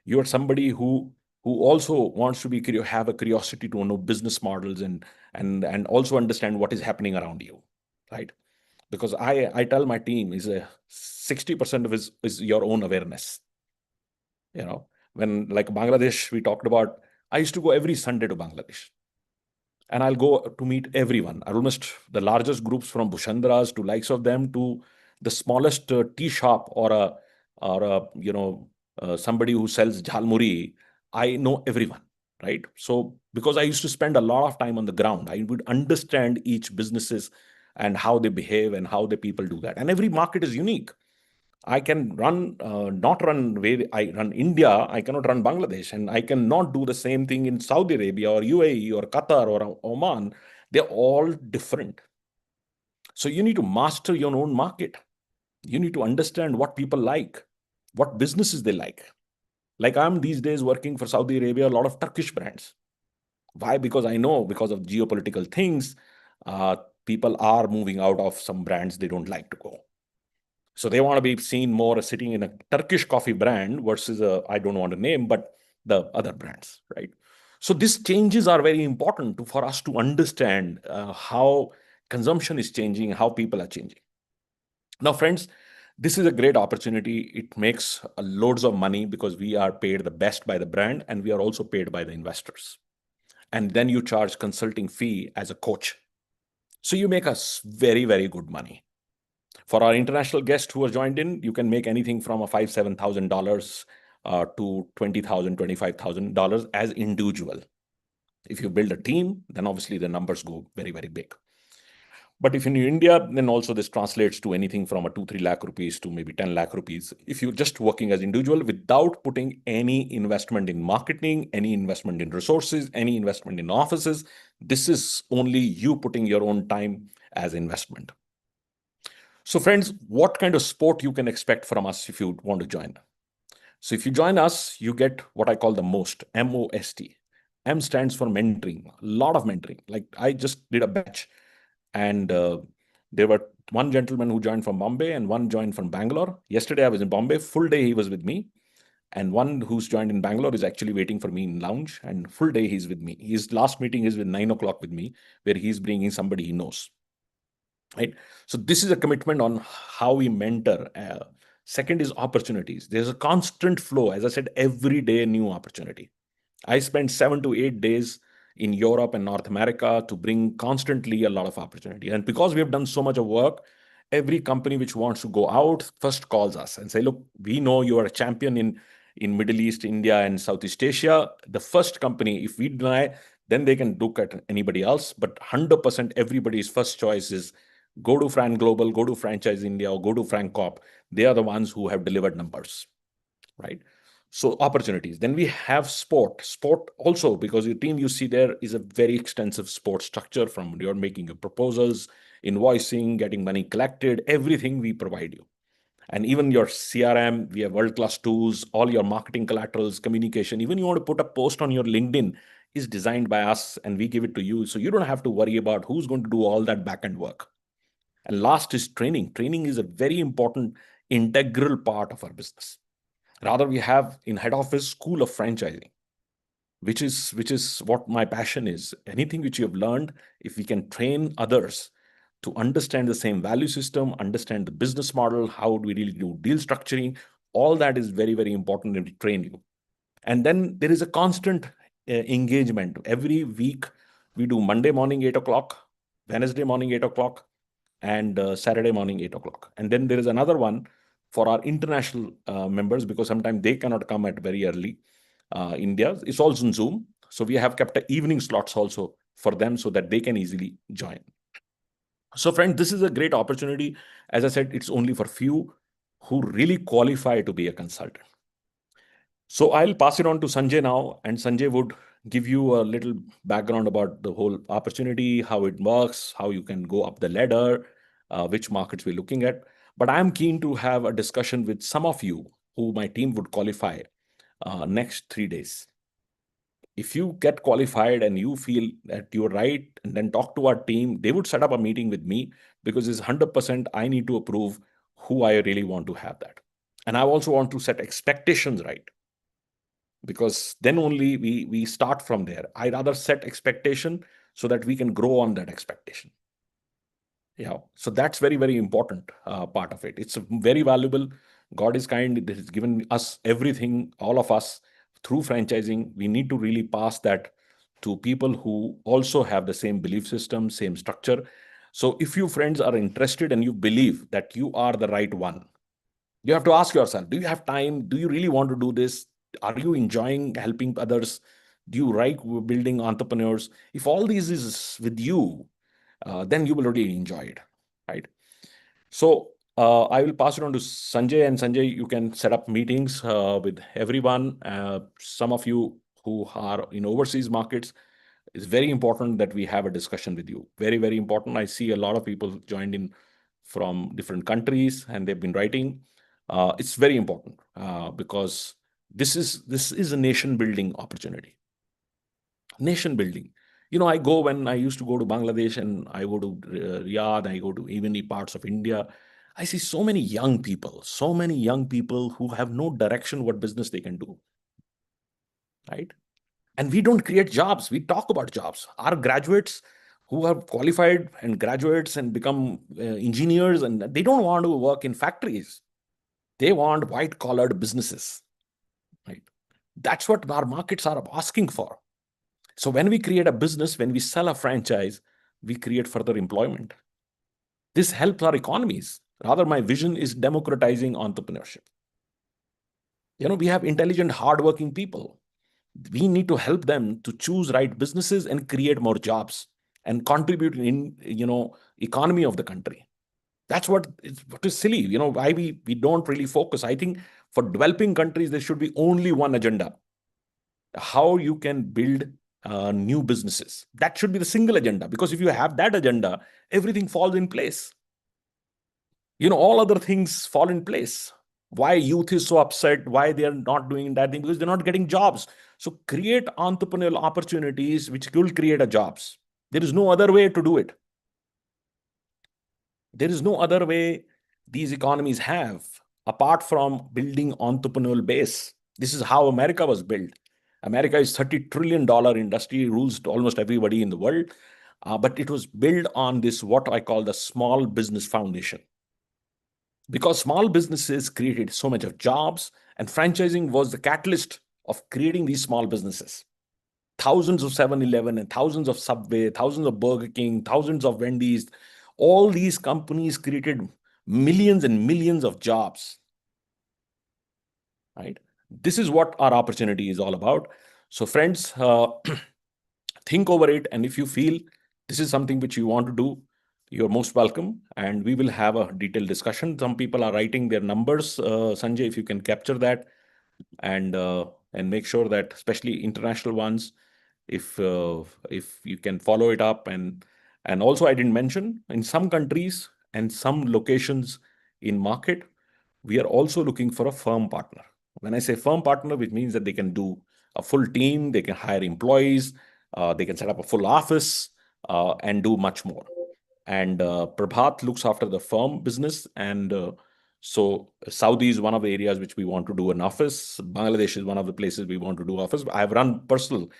You are somebody who also wants to have a curiosity to know business models and also understand what is happening around you, right? Because I tell my team is a 60% of is your own awareness. When like Bangladesh, we talked about, I used to go every Sunday to Bangladesh. And I'll go to meet everyone, almost the largest groups from Bushandras to likes of them to the smallest tea shop or somebody who sells jhalmuri. I know everyone, right? So because I used to spend a lot of time on the ground, I would understand each businesses and how they behave and how the people do that. And every market is unique. I can not run where I run India. I cannot run Bangladesh, and I cannot do the same thing in Saudi Arabia or UAE or Qatar or Oman. They're all different. So you need to master your own market. You need to understand what people like, what businesses they like. Like I'm these days working for Saudi Arabia, a lot of Turkish brands. Why? Because I know because of geopolitical things, uh, people are moving out of some brands they don't like to go. So they want to be seen more sitting in a Turkish coffee brand versus I don't want to name, but the other brands, right? So these changes are very important for us to understand how consumption is changing, how people are changing. Now, friends, this is a great opportunity. It makes loads of money because we are paid the best by the brand and we are also paid by the investors. And then you charge consulting fee as a coach. So you make us very, very good money. For our international guest who has joined in, you can make anything from a $5,000-$7,000 to $20,000, $25,000 as individual. If you build a team, then obviously the numbers go very, very big. But if in India, then also this translates to anything from a 2-3 lakh rupees to maybe 10 lakh rupees. If you're just working as individual without putting any investment in marketing, any investment in resources, any investment in offices, this is only you putting your own time as investment. So friends, what kind of sport you can expect from us if you want to join? So if you join us, you get what I call the most, MOST. M stands for mentoring, a lot of mentoring. Like I just did a batch and there were one gentleman who joined from Bombay and one joined from Bangalore. Yesterday I was in Bombay, full day he was with me. And one who's joined in Bangalore is actually waiting for me in lounge and full day he's with me. His last meeting is with 9 o'clock with me, where he's bringing somebody he knows. Right. So this is a commitment on how we mentor. Second is opportunities. There's a constant flow. As I said, every day a new opportunity. I spent 7 to 8 days in Europe and North America to bring constantly a lot of opportunity. And because we have done so much of work, every company which wants to go out first calls us and say, look, we know you are a champion in Middle East, India, and Southeast Asia. The first company, if we deny, then they can look at anybody else. But 100% everybody's first choice is go to Fran Global, go to Franchise India, or go to Frank Corp. They are the ones who have delivered numbers, right? So opportunities. Then we have sport. Sport also, because your team you see there is a very extensive sport structure from you're making your proposals, invoicing, getting money collected, everything we provide you. And even your CRM, we have world-class tools, all your marketing collaterals, communication, even you want to put a post on your LinkedIn is designed by us and we give it to you. So you don't have to worry about who's going to do all that back-end work. And last is training. Training is a very important integral part of our business. Rather, we have in head office school of franchising, which is what my passion is. Anything which you have learned, if we can train others to understand the same value system, understand the business model, how do we really do deal structuring, all that is very, very important to train you. And then there is a constant engagement. Every week, we do Monday morning, 8 o'clock, Wednesday morning, 8 o'clock, and Saturday morning, 8 o'clock. And then there is another one for our international members, because sometimes they cannot come at very early India. It's also on Zoom. So we have kept evening slots also for them so that they can easily join. So friend, this is a great opportunity. As I said, it's only for few who really qualify to be a consultant. So I'll pass it on to Sanjay now, and Sanjay would give you a little background about the whole opportunity, how it works, how you can go up the ladder, which markets we're looking at. But I'm keen to have a discussion with some of you who my team would qualify next 3 days. If you get qualified and you feel that you're right, and then talk to our team, they would set up a meeting with me, because it's 100% I need to approve who I really want to have that. And I also want to set expectations right, because then only we start from there. I rather set expectation so that we can grow on that expectation. Yeah, so that's very, very important part of it. It's very valuable. God is kind. He has given us everything, all of us, through franchising. We need to really pass that to people who also have the same belief system, same structure. So if you friends are interested and you believe that you are the right one, you have to ask yourself, do you have time? Do you really want to do this? Are you enjoying helping others? Do you like building entrepreneurs? If all these is with you, then you will really enjoy it, right? So I will pass it on to Sanjay, and Sanjay, you can set up meetings with everyone. Some of you who are in overseas markets, it's very important that we have a discussion with you. Very, very important. I see a lot of people joined in from different countries, and they've been writing. It's very important because this is a nation building opportunity. Nation building. When I used to go to Bangladesh, and I go to Riyadh, I go to even the parts of India, I see so many young people who have no direction what business they can do, right? And we don't create jobs. We talk about jobs. Our graduates who have qualified and graduates and become engineers, and they don't want to work in factories. They want white collared businesses, right? That's what our markets are asking for. So when we create a business, when we sell a franchise, we create further employment. This helps our economies. Rather, my vision is democratizing entrepreneurship. We have intelligent, hardworking people. We need to help them to choose right businesses and create more jobs and contribute in, economy of the country. That's what is silly. Why we don't really focus. I think for developing countries, there should be only one agenda: how you can build new businesses. That should be the single agenda, because if you have that agenda, everything falls in place. All other things fall in place. Why youth is so upset, why they are not doing that thing? Because they're not getting jobs. So create entrepreneurial opportunities which will create a jobs. There is no other way to do it. There is no other way these economies have, apart from building entrepreneurial base. This is how America was built. America is $30 trillion industry, rules almost everybody in the world. But it was built on this, what I call the small business foundation. Because small businesses created so much of jobs, and franchising was the catalyst of creating these small businesses. Thousands of 7-Eleven and thousands of Subway, thousands of Burger King, thousands of Wendy's, all these companies created millions and millions of jobs, right? This is what our opportunity is all about. So friends, think over it. And if you feel this is something which you want to do, you're most welcome. And we will have a detailed discussion. Some people are writing their numbers. Sanjay, if you can capture that and make sure that, especially international ones, if you can follow it up. And also, I didn't mention, in some countries and some locations in market, we are also looking for a firm partner. When I say firm partner, which means that they can do a full team, they can hire employees, they can set up a full office, and do much more. And Prabhat looks after the firm business. And so Saudi is one of the areas which we want to do an office. Bangladesh is one of the places we want to do office. I have run personal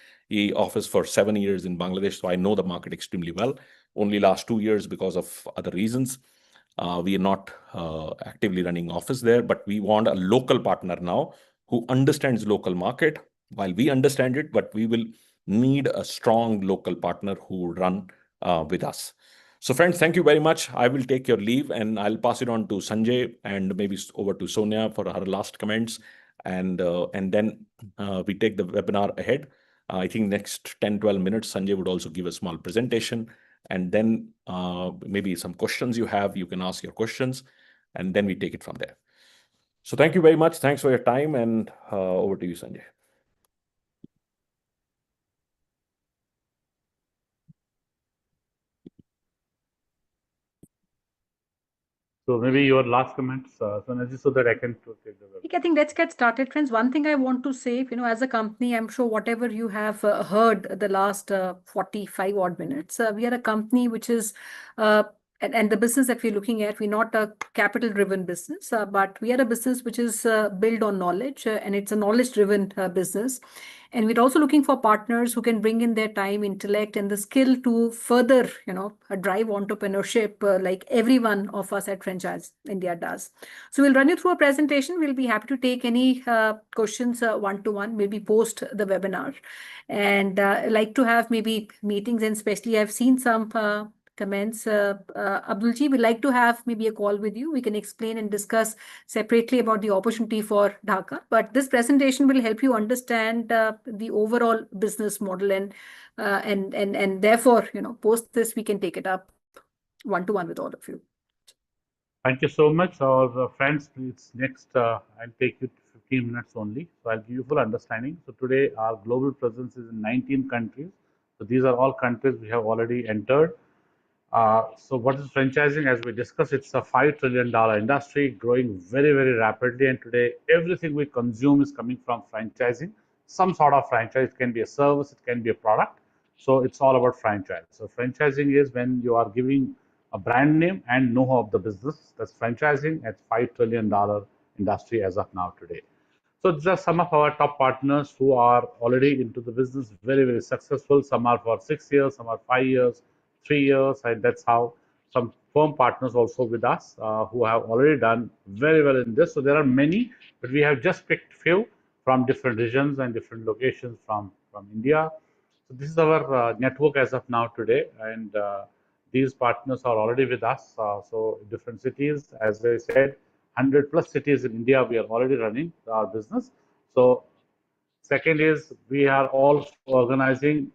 office for 7 years in Bangladesh, so I know the market extremely well. Only last 2 years, because of other reasons, we are not actively running office there, but we want a local partner now who understands local market. While we understand it, but we will need a strong local partner who will run with us. So friends, thank you very much. I will take your leave, and I'll pass it on to Sanjay and maybe over to Sonia for her last comments. And then we take the webinar ahead. I think next 10-12 minutes, Sanjay would also give a small presentation. and then maybe some questions you have, you can ask your questions, and then we take it from there. So thank you very much. Thanks for your time, and over to you, Sanjay. So maybe your last comments, Sonaji, so that I can take the web. I think let's get started, friends. One thing I want to say, as a company, I'm sure whatever you have heard the last 45 odd minutes, we are a company which is, and the business that we're looking at, we're not a capital-driven business, but we are a business which is built on knowledge, and it's a knowledge-driven business. And we're also looking for partners who can bring in their time, intellect, and the skill to further, drive entrepreneurship like every one of us at Franchise India does. So we'll run you through a presentation. We'll be happy to take any questions one-to-one, maybe post the webinar. And like to have maybe meetings, and especially I've seen some comments. Abdulji, we'd like to have maybe a call with you. We can explain and discuss separately about the opportunity for Dhaka. But this presentation will help you understand the overall business model, and therefore, post this, we can take it up one-to-one with all of you. Thank you so much. Our friends, please, next, I'll take you to 15 minutes only. So I'll give you full understanding. So today, our global presence is in 19 countries. So these are all countries we have already entered. So what is franchising? As we discussed, it's a $5 trillion industry growing very, very rapidly. And today, everything we consume is coming from franchising. Some sort of franchise. It can be a service, it can be a product. So it's all about franchise. So franchising is when you are giving a brand name and know-how of the business. That's franchising at $5 trillion industry as of now today. So these are some of our top partners who are already into the business, very, very successful. Some are for 6 years, some are 5 years, 3 years, and that's how some firm partners also with us who have already done very well in this. So there are many, but we have just picked few from different regions and different locations from India. So this is our network as of now today, and these partners are already with us. So different cities, as I said, 100 plus cities in India, we are already running our business. So second is we are also organizing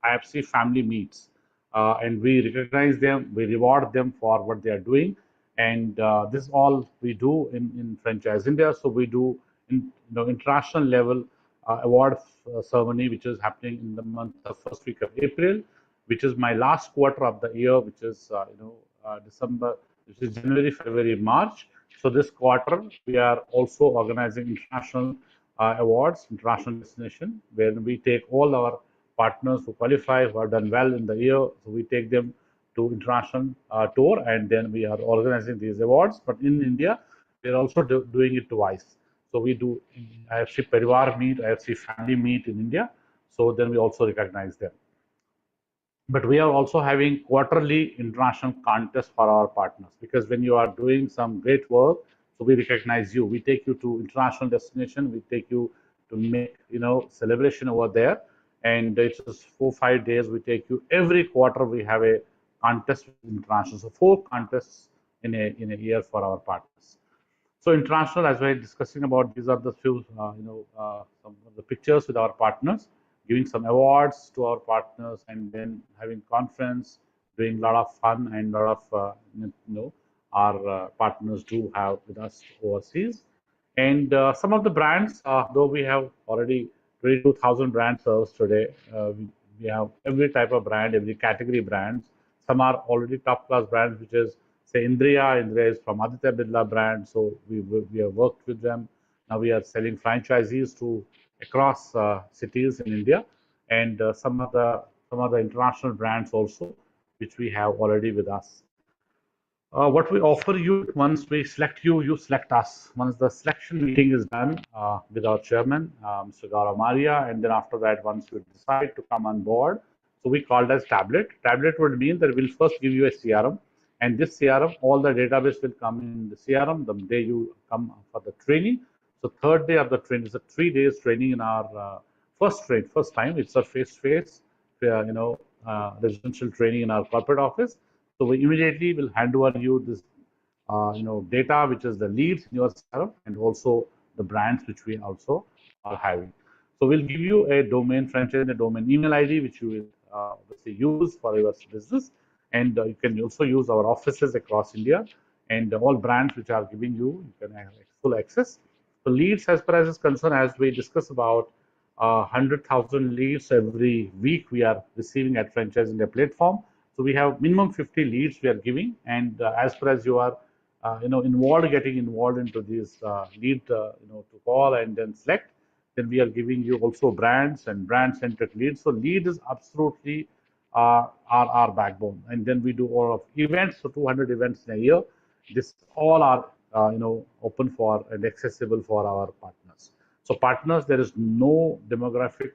IFC family meets, and we recognize them, we reward them for what they are doing, and this is all we do in Franchise India. So we do international level award ceremony, which is happening in the month of first week of April, which is my last quarter of the year, which is December, which is January, February, March. So this quarter we are also organizing international awards, international destination, where we take all our partners who qualify, who have done well in the year. So we take them to international tour, and then we are organizing these awards. But in India, we are also doing it twice. So we do IFC Parivar meet, IFC family meet in India. So then we also recognize them. But we are also having quarterly international contests for our partners, because when you are doing some great work, so we recognize you. We take you to international destination. We take you to make celebration over there, and it's just 4-5 days. We take you every quarter. We have a contest with international. So 4 contests in a year for our partners. So international, as we're discussing about, these are the few, some of the pictures with our partners, giving some awards to our partners, and then having conference, doing a lot of fun, and a lot of, our partners do have with us overseas. And some of the brands, though we have already 22,000 brand serves today, we have every type of brand, every category brands. Some are already top class brands, which is say Indriya. Indriya is from Aditya Birla brand, so we have worked with them. Now we are selling franchisees to across cities in India, and some of the international brands also, which we have already with us. What we offer you, once we select you, you select us. Once the selection meeting is done with our chairman, Mr. Gaurav Maria, and then after that, once you decide to come on board, so we call it as tablet. Tablet would mean that we'll first give you a CRM, and this CRM, all the database will come in the CRM the day you come for the training. So third day of the training is a 3 days training in our first time. It's a face-to-face, residential training in our corporate office. So we immediately will hand over you this, data, which is the leads in your CRM, and also the brands which we also are having. So we'll give you a domain franchise, a domain email ID, which you will obviously use for your business. And you can also use our offices across India, and all brands which are giving you can have full access. So leads, as far as is concerned, as we discuss about 100,000 leads every week we are receiving at Franchise India platform. So we have minimum 50 leads we are giving, and as far as you are getting involved into these lead to call and then select, then we are giving you also brands and brand centric leads. So lead is absolutely our backbone, and then we do all of events, so 200 events in a year. This all are open for and accessible for our partners. So partners, there is no demographic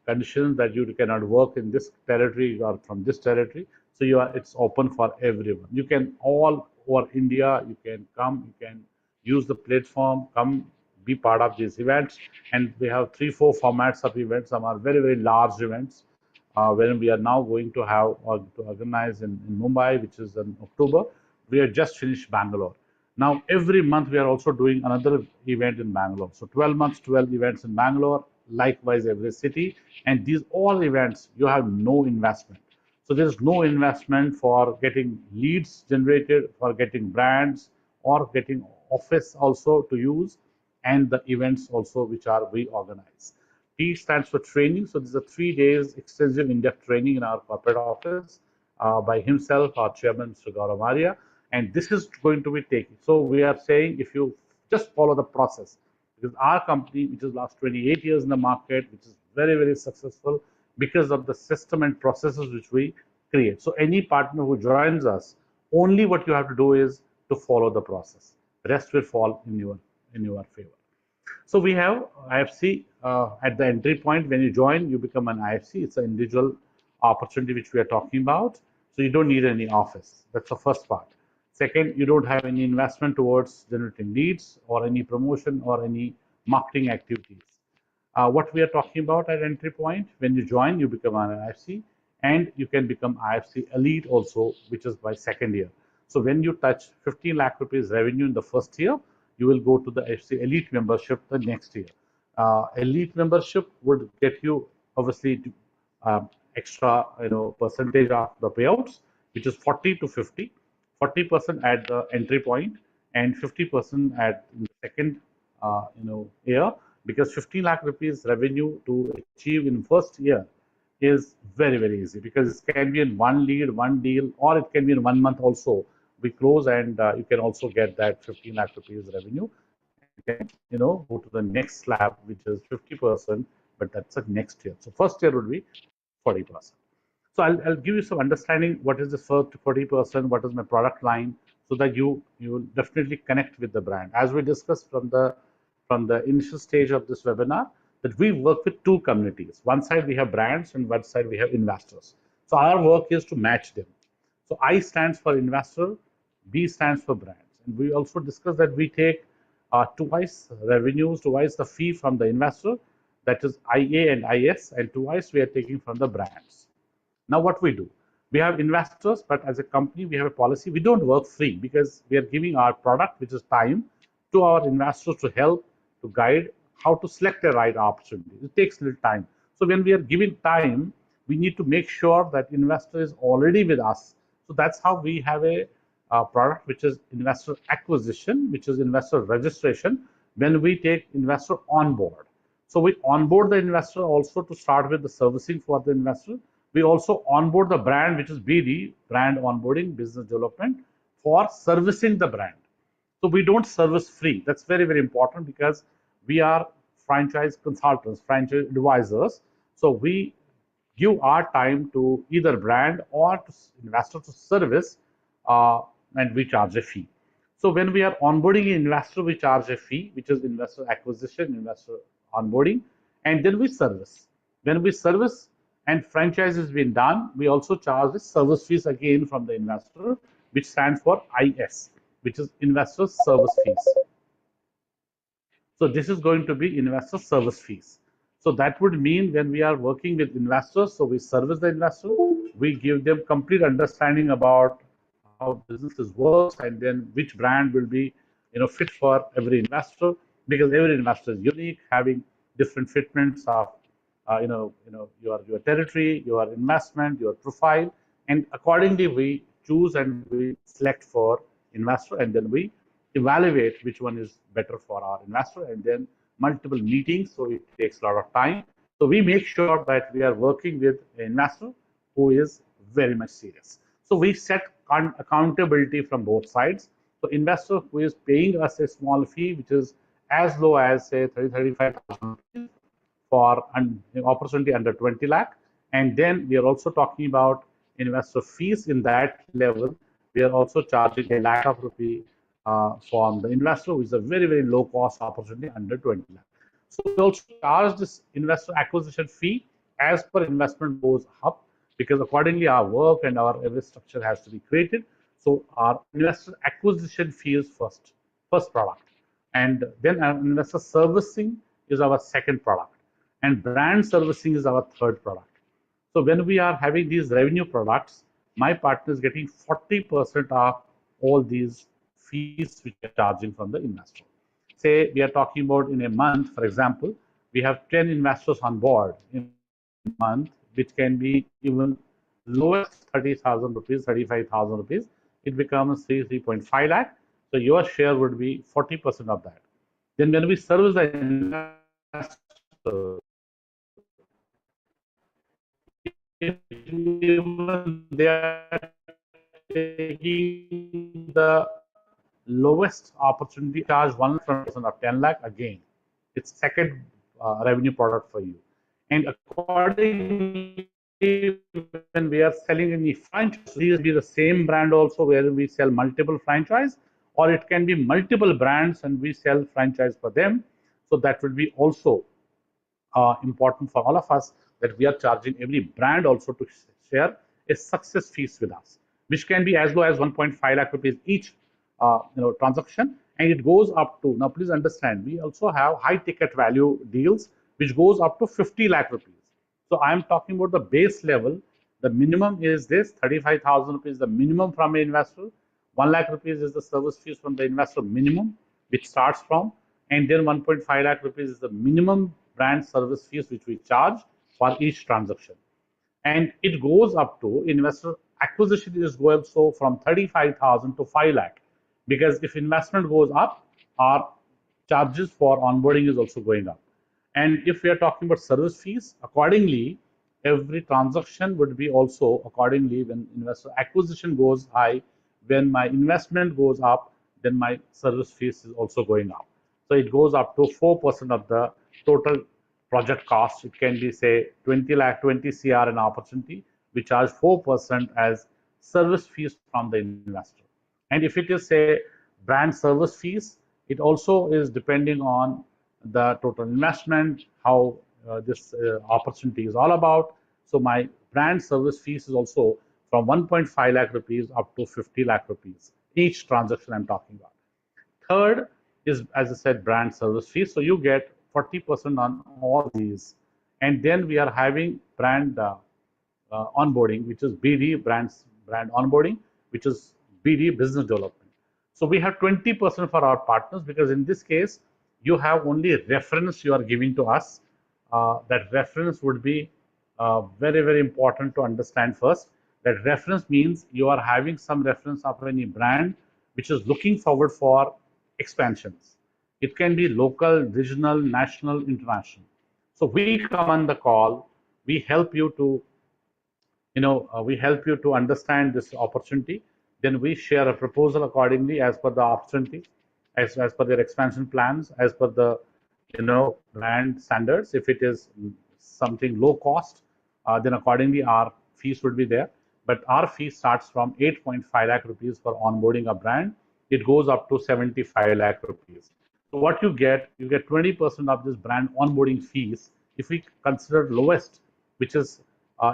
condition that you cannot work in this territory or from this territory. So it's open for everyone. You can all over India, you can come, you can use the platform, come be part of these events. And we have 3-4 formats of events. Some are very, very large events. When we are now going to have to organize in Mumbai, which is in October. We have just finished Bangalore. Now, every month we are also doing another event in Bangalore. So 12 months, 12 events in Bangalore, likewise every city. And these all events, you have no investment. So there is no investment for getting leads generated, for getting brands, or getting office also to use, and the events also which are we organize. T stands for training. So this is a 3 days extensive in-depth training in our corporate office by himself, our chairman, Mr. Gaurav Arya. And this is going to be taken. So we are saying if you just follow the process, because our company, which is last 28 years in the market, which is very, very successful because of the system and processes which we create. So any partner who joins us, only what you have to do is to follow the process. The rest will fall in your favor. So we have IFC at the entry point. When you join, you become an IFC. It's an individual opportunity which we are talking about. So you don't need any office. That's the first part. Second, you don't have any investment towards generating leads or any promotion or any marketing activities. What we are talking about at entry point, when you join, you become an IFC, and you can become IFC Elite also, which is by second year. So when you touch 15 lakh rupees revenue in the first year, you will go to the IFC Elite membership the next year. Elite membership would get you obviously extra percentage of the payouts, which is 40 to 50. 40% at the entry point and 50% at the second year, because 15 lakh rupees revenue to achieve in first year is very, very easy, because it can be in one lead, one deal, or it can be in 1 month also. We close, and you can also get that 15 lakh rupees revenue, and you can go to the next slab, which is 50%, but that's the next year. So first year would be 40%. So I'll give you some understanding what is the first 40%, what is my product line, so that you will definitely connect with the brand. As we discussed from the initial stage of this webinar, that we work with two communities. One side we have brands, and one side we have investors. So our work is to match them. So I stands for investor, B stands for brands. And we also discussed that we take twice revenues, twice the fee from the investor, that is IA and IS, and twice we are taking from the brands. Now, what we do, we have investors, but as a company, we have a policy. We don't work free, because we are giving our product, which is time, to our investors to help, to guide how to select a right opportunity. It takes a little time. So when we are giving time, we need to make sure that investor is already with us. So that's how we have a product, which is investor acquisition, which is investor registration, when we take investor on board. So we onboard the investor also to start with the servicing for the investor. We also onboard the brand, which is BD, brand onboarding, business development, for servicing the brand. So we don't service free. That's very, very important, because we are franchise consultants, franchise advisors. So we give our time to either brand or to investor to service, and we charge a fee. So when we are onboarding an investor, we charge a fee, which is investor acquisition, investor onboarding, and then we service. When we service and franchise has been done, we also charge the service fees again from the investor, which stands for IS, which is investor service fees. So this is going to be investor service fees. So that would mean when we are working with investors, so we service the investor, we give them complete understanding about how businesses works, and then which brand will be fit for every investor, because every investor is unique, having different fitments of your territory, your investment, your profile, and accordingly we choose and we select for investor, and then we evaluate which one is better for our investor, and then multiple meetings. So it takes a lot of time. So we make sure that we are working with an investor who is very much serious. So we set accountability from both sides. So investor who is paying us a small fee, which is as low as say 35,000 for an opportunity under 20 lakh. And then we are also talking about investor fees in that level. We are also charging a lakh of rupee from the investor, which is a very, very low cost opportunity under 20 lakh. So we also charge this investor acquisition fee as per investment goes up, because accordingly our work and our every structure has to be created. So our investor acquisition fee is first product, and then our investor servicing is our second product, and brand servicing is our third product. So when we are having these revenue products, my partner is getting 40% of all these fees which we are charging from the investor. Say we are talking about in a month, for example, we have 10 investors on board in a month, which can be even lowest 30,000 rupees, 35,000 rupees. It becomes 3.5 lakh. So your share would be 40% of that. Then when we service the investor, if they are taking the lowest opportunity, charge 1% of 10 lakh again. It's second revenue product for you. And accordingly, when we are selling any franchise, these be the same brand also where we sell multiple franchise, or it can be multiple brands and we sell franchise for them. So that will be also important for all of us, that we are charging every brand also to share a success fees with us, which can be as low as 1.5 lakh rupees each transaction, and it goes up to, now please understand, we also have high ticket value deals which goes up to 50 lakh rupees. So I am talking about the base level. The minimum is this 35,000 rupees, the minimum from an investor. 1 lakh rupees is the service fees from the investor minimum, which starts from, and then 1.5 lakh rupees is the minimum brand service fees which we charge for each transaction. And it goes up to, investor acquisition is going so from 35,000 to 5 lakh, because if investment goes up, our charges for onboarding is also going up. And if we are talking about service fees, accordingly, every transaction would be also accordingly. When investor acquisition goes high, when my investment goes up, then my service fees is also going up. So it goes up to 4% of the total project cost. It can be say 20 lakh, 20 CR an opportunity. We charge 4% as service fees from the investor. And if it is say brand service fees, it also is depending on the total investment, how this opportunity is all about. So my brand service fees is also from 1.5 lakh rupees up to 50 lakh rupees, each transaction I'm talking about. Third is, as I said, brand service fees. So you get 40% on all these. And then we are having brand onboarding, which is BD, brand onboarding, which is BD, business development. So we have 20% for our partners, because in this case, you have only reference you are giving to us. That reference would be very, very important to understand first. That reference means you are having some reference of any brand which is looking forward for expansions. It can be local, regional, national, international. So we come on the call, we help you to we help you to understand this opportunity. Then we share a proposal accordingly as per the opportunity, as per their expansion plans, as per the brand standards. If it is something low cost, then accordingly our fees would be there. But our fee starts from 8.5 lakh rupees for onboarding a brand. It goes up to 75 lakh rupees. So what you get 20% of this brand onboarding fees. If we consider lowest, which is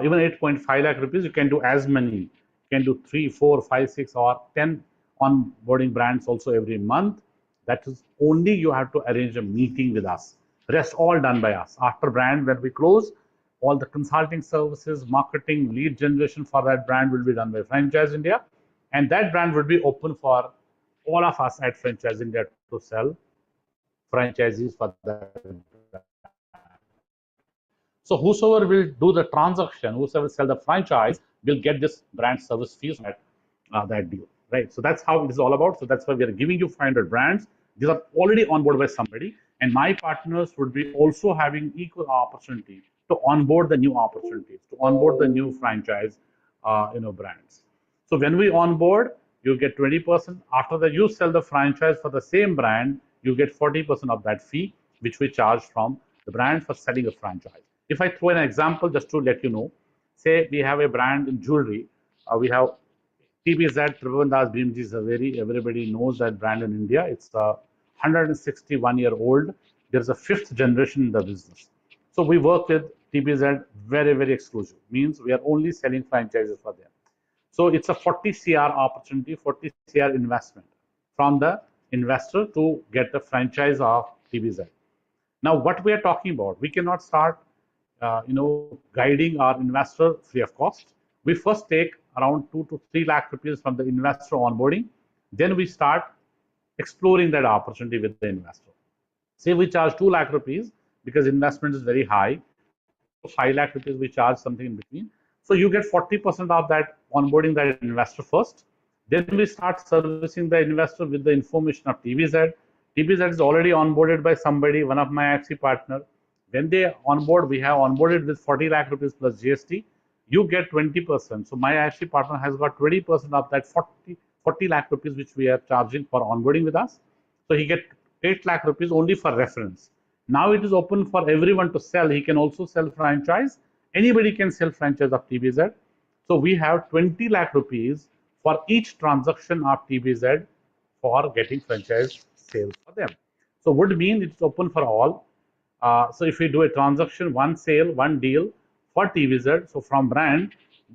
even 8.5 lakh rupees, you can do as many. You can do 3, 4, 5, 6, or 10 onboarding brands also every month. That is only you have to arrange a meeting with us. Rest all done by us. After brand, when we close, all the consulting services, marketing, lead generation for that brand will be done by Franchise India. And that brand will be open for all of us at Franchise India to sell franchisees for that brand. So whosoever will do the transaction, whosoever will sell the franchise, will get this brand service fees at that deal, right? So that's how it is all about. So that's why we are giving you 500 brands. These are already onboarded by somebody, and my partners would be also having equal opportunity to onboard the new opportunities, to onboard the new franchise, brands. So when we onboard, you get 20%. After that, you sell the franchise for the same brand, you get 40% of that fee, which we charge from the brand for selling a franchise. If I throw an example just to let you know, say we have a brand in jewelry, we have TBZ, Tribhuvandas BMG is a everybody knows that brand in India. It's a 161-year-old. There's a fifth generation in the business. So we work with TBZ very, very exclusive. Means we are only selling franchises for them. So it's a 40 CR opportunity, 40 CR investment from the investor to get the franchise of TBZ. Now, what we are talking about, we cannot start, guiding our investor free of cost. We first take around 2 to 3 lakh rupees from the investor onboarding. Then we start exploring that opportunity with the investor. Say we charge 2 lakh rupees because investment is very high. So 5 lakh rupees we charge something in between. So you get 40% of that onboarding that investor first. Then we start servicing the investor with the information of TBZ. TBZ is already onboarded by somebody, one of my IFC partner. When they onboard, we have onboarded with 40 lakh rupees plus GST. You get 20%. So my IFC partner has got 20% of that 40 lakh rupees which we are charging for onboarding with us. So he get 8 lakh rupees only for reference. Now it is open for everyone to sell. He can also sell franchise. Anybody can sell franchise of TBZ. So we have 20 lakh rupees for each transaction of TBZ for getting franchise sales for them. So would mean it's open for all. So if we do a transaction, one sale, one deal for TBZ, so from brand,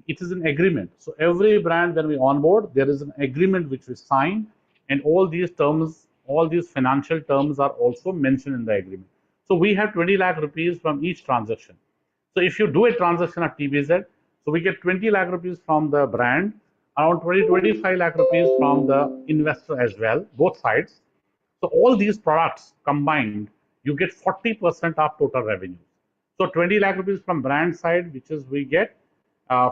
it is an agreement. So every brand when we onboard, there is an agreement which we sign, and all these terms, all these financial terms are also mentioned in the agreement. So we have 20 lakh rupees from each transaction. So if you do a transaction at TBZ, so we get 20 lakh rupees from the brand, around 25 lakh rupees from the investor as well, both sides. So all these products combined, you get 40% of total revenue. So 20 lakh rupees from brand side, which is we get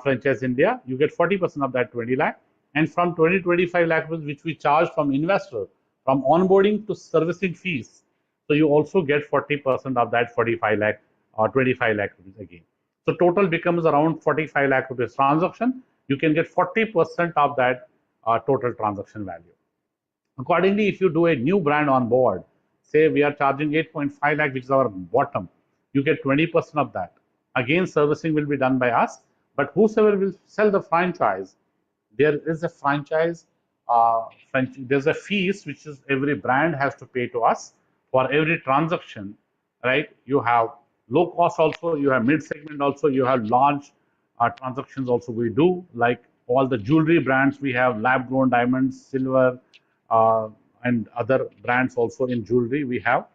Franchise India, you get 40% of that 20 lakh. And from 25 lakh rupees, which we charge from investor, from onboarding to servicing fees. So you also get 40% of that 45 lakh or 25 lakh rupees again. So total becomes around 45 lakh rupees transaction. You can get 40% of that total transaction value. Accordingly, if you do a new brand on board, say we are charging 8.5 lakh, which is our bottom, you get 20% of that. Again, servicing will be done by us, but whosoever will sell the franchise, there is a franchise, there's a fees which is every brand has to pay to us for every transaction, right? You have low cost also, you have mid segment also, you have large transactions also we do, like all the jewelry brands we have, lab grown diamonds, silver, and other brands also in jewelry we have.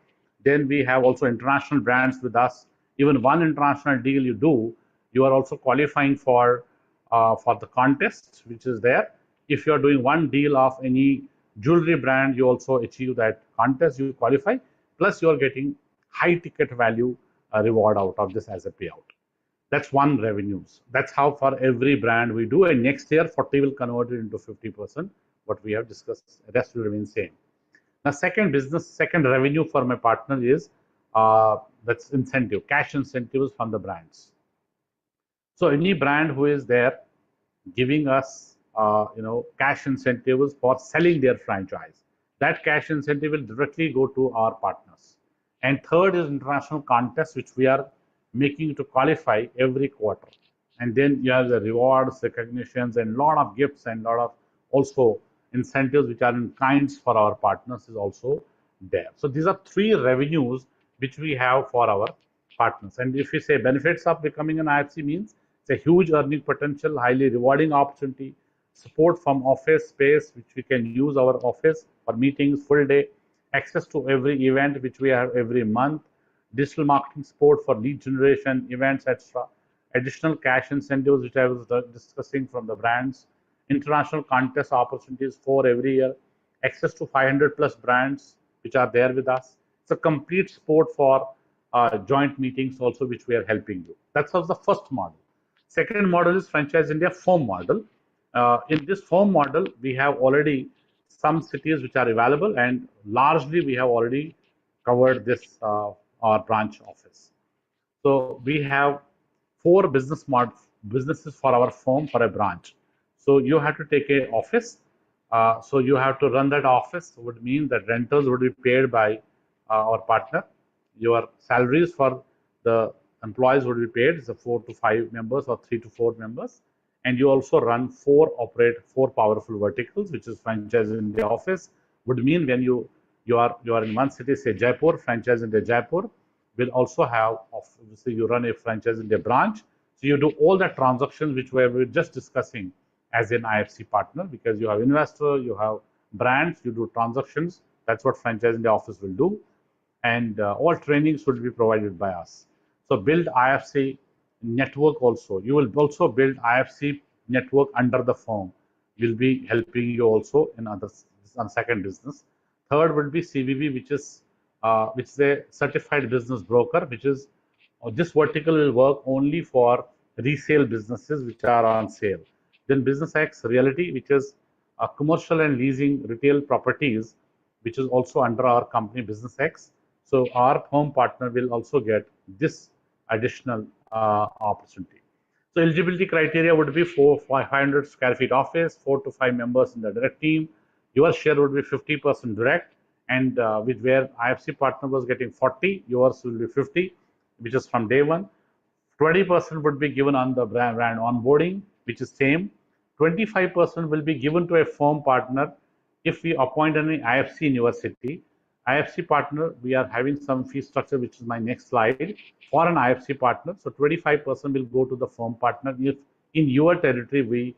Then we have also international brands with us. Even one international deal you do, you are also qualifying for the contest which is there. If you are doing one deal of any jewelry brand, you also achieve that contest, you qualify. Plus, you are getting high ticket value reward out of this as a payout. That's one revenues. That's how for every brand we do. And next year, 40 will convert it into 50%. What we have discussed, the rest will remain same. Now, second revenue for my partner is that's incentive, cash incentives from the brands. So any brand who is there giving us, cash incentives for selling their franchise, that cash incentive will directly go to our partners. And third is international contest, which we are making to qualify every quarter. And then you have the rewards, recognitions, and a lot of gifts and a lot of also incentives which are in kinds for our partners is also there. So these are three revenues which we have for our partners. And if we say benefits of becoming an IFC means it's a huge earning potential, highly rewarding opportunity, support from office space, which we can use our office for meetings full day, access to every event which we have every month, digital marketing support for lead generation, events, etc. Additional cash incentives which I was discussing from the brands, international contest opportunities for every year, access to 500 plus brands which are there with us. It's a complete support for joint meetings also, which we are helping you. That's the first model. Second model is Franchise India firm model. In this firm model, we have already some cities which are available, and largely we have already covered this our branch office. So we have four businesses for our firm for a branch. So you have to take a office. So you have to run that office. Would mean that rentals would be paid by our partner. Your salaries for the employees would be paid. So 4 to 5 members or 3 to 4 members, and you also run four powerful verticals, which is franchise in the office. Would mean when you are in one city, say Jaipur, franchise in the Jaipur will also have, obviously, you run a franchise in the branch. So you do all the transactions which we were just discussing as an IFC partner, because you have investor, you have brands, you do transactions. That's what franchise in the office will do. And all trainings will be provided by us. So build IFC network also. You will also build IFC network under the firm. We'll be helping you also in others on second business. Third would be CVB, which is a certified business broker, which is this vertical will work only for resale businesses which are on sale. Then Business X Realty, which is commercial and leasing retail properties, which is also under our company Business X. So our firm partner will also get this additional opportunity. So eligibility criteria would be 500 square feet office, 4 to 5 members in the direct team. Your share would be 50% direct, and with where IFC partner was getting 40, yours will be 50, which is from day one. 20% would be given on the brand onboarding, which is same. 25% will be given to a firm partner if we appoint any IFC in your city. IFC partner, we are having some fee structure, which is my next slide, for an IFC partner. So 25% will go to the firm partner if in your territory we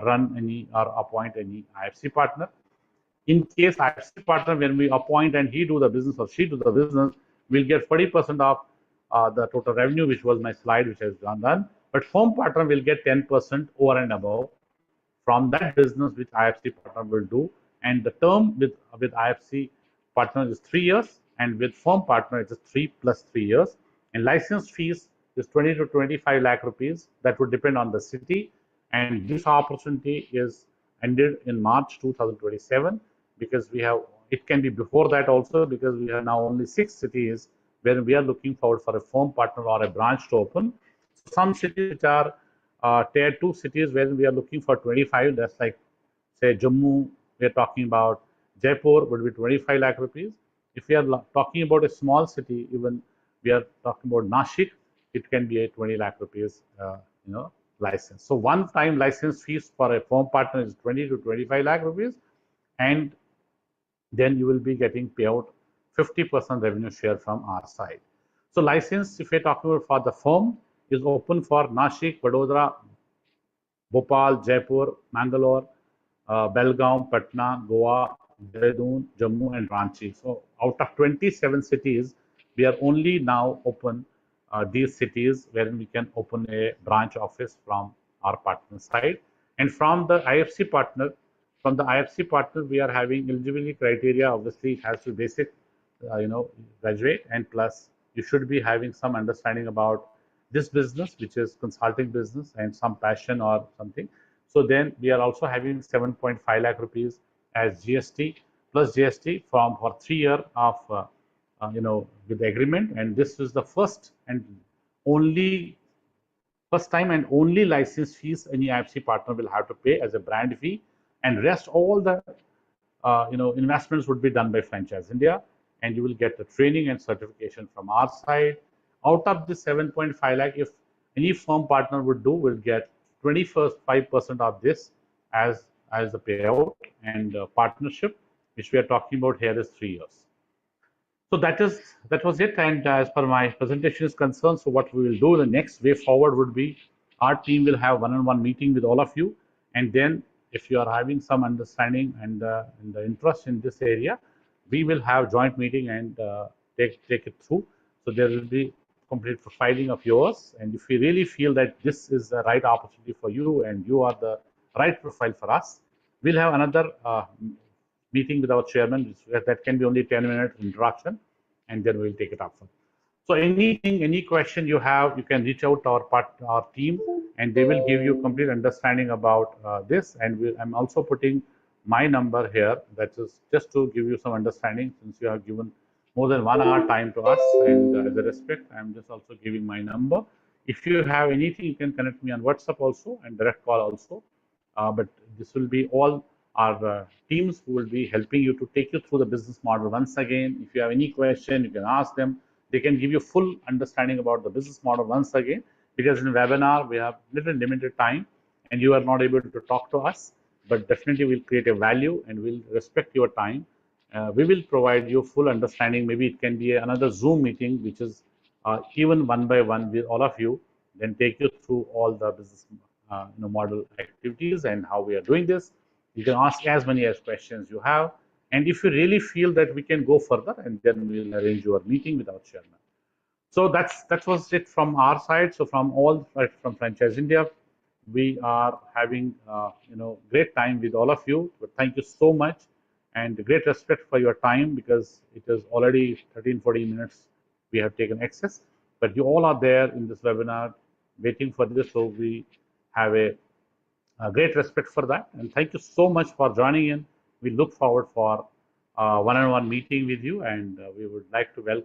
run any or appoint any IFC partner. In case IFC partner, when we appoint and he do the business or she do the business, we'll get 40% of the total revenue, which was my slide, which has done. But firm partner will get 10% over and above from that business which IFC partner will do. And the term with IFC partner is 3 years, and with firm partner it is 3 plus 3 years. And license fees is 20 to 25 lakh rupees. That would depend on the city. And this opportunity is ended in March 2027, because we have, it can be before that also, because we have now only 6 cities where we are looking forward for a firm partner or a branch to open. Some cities which are tier 2 cities where we are looking for 25, that's like, say, Jammu, we are talking about. Jaipur would be 25 lakh rupees. If we are talking about a small city, even we are talking about Nashik, it can be a 20 lakh rupees, license. So one-time license fees for a firm partner is 20 to 25 lakh rupees, and then you will be getting payout 50% revenue share from our side. So license, if we're talking about for the firm, is open for Nashik, Vadodara, Bhopal, Jaipur, Mangalore, Belgaum, Patna, Goa, Dehradun, Jammu, and Ranchi. So out of 27 cities, we are only now open these cities where we can open a branch office from our partner side. And from the IFC partner, we are having eligibility criteria. Obviously, it has to be basic, graduate, and plus you should be having some understanding about this business, which is consulting business, and some passion or something. So then we are also having 7.5 lakh rupees as GST plus GST for 3 years of with the agreement. And this is the first time and only license fees any IFC partner will have to pay as a brand fee, and rest all the investments would be done by Franchise India, and you will get the training and certification from our side. Out of the 7.5 lakh, if any firm partner would do, will get 25% of this as the payout, and partnership, which we are talking about here, is 3 years. So that was it. And as per my presentation is concerned, so what we will do, the next way forward would be our team will have one-on-one meeting with all of you, and then if you are having some understanding and the interest in this area, we will have joint meeting and take it through. So there will be complete profiling of yours, and if we really feel that this is the right opportunity for you and you are the right profile for us, we'll have another meeting with our chairman. That can be only 10-minute interaction, and then we'll take it up. So anything, any question you have, you can reach out to our team, and they will give you complete understanding about this. And I'm also putting my number here. That is just to give you some understanding, since you have given more than 1 hour time to us. And as a respect, I'm just also giving my number. If you have anything, you can connect me on WhatsApp also and direct call also. But this will be all our teams who will be helping you to take you through the business model once again. If you have any question, you can ask them. They can give you full understanding about the business model once again, because in webinar we have little limited time and you are not able to talk to us, but definitely we'll create a value and we'll respect your time. We will provide you full understanding. Maybe it can be another Zoom meeting, which is even one by one with all of you, then take you through all the business model activities and how we are doing this. You can ask as many as questions you have. And if you really feel that we can go further, and then we'll arrange your meeting with our chairman. So that was it from our side. So from all from Franchise India, we are having great time with all of you. But thank you so much, and great respect for your time, because it is already 13-14 minutes we have taken excess. But you all are there in this webinar waiting for this, so we have a great respect for that. And thank you so much for joining in. We look forward for one-on-one meeting with you, and we would like to welcome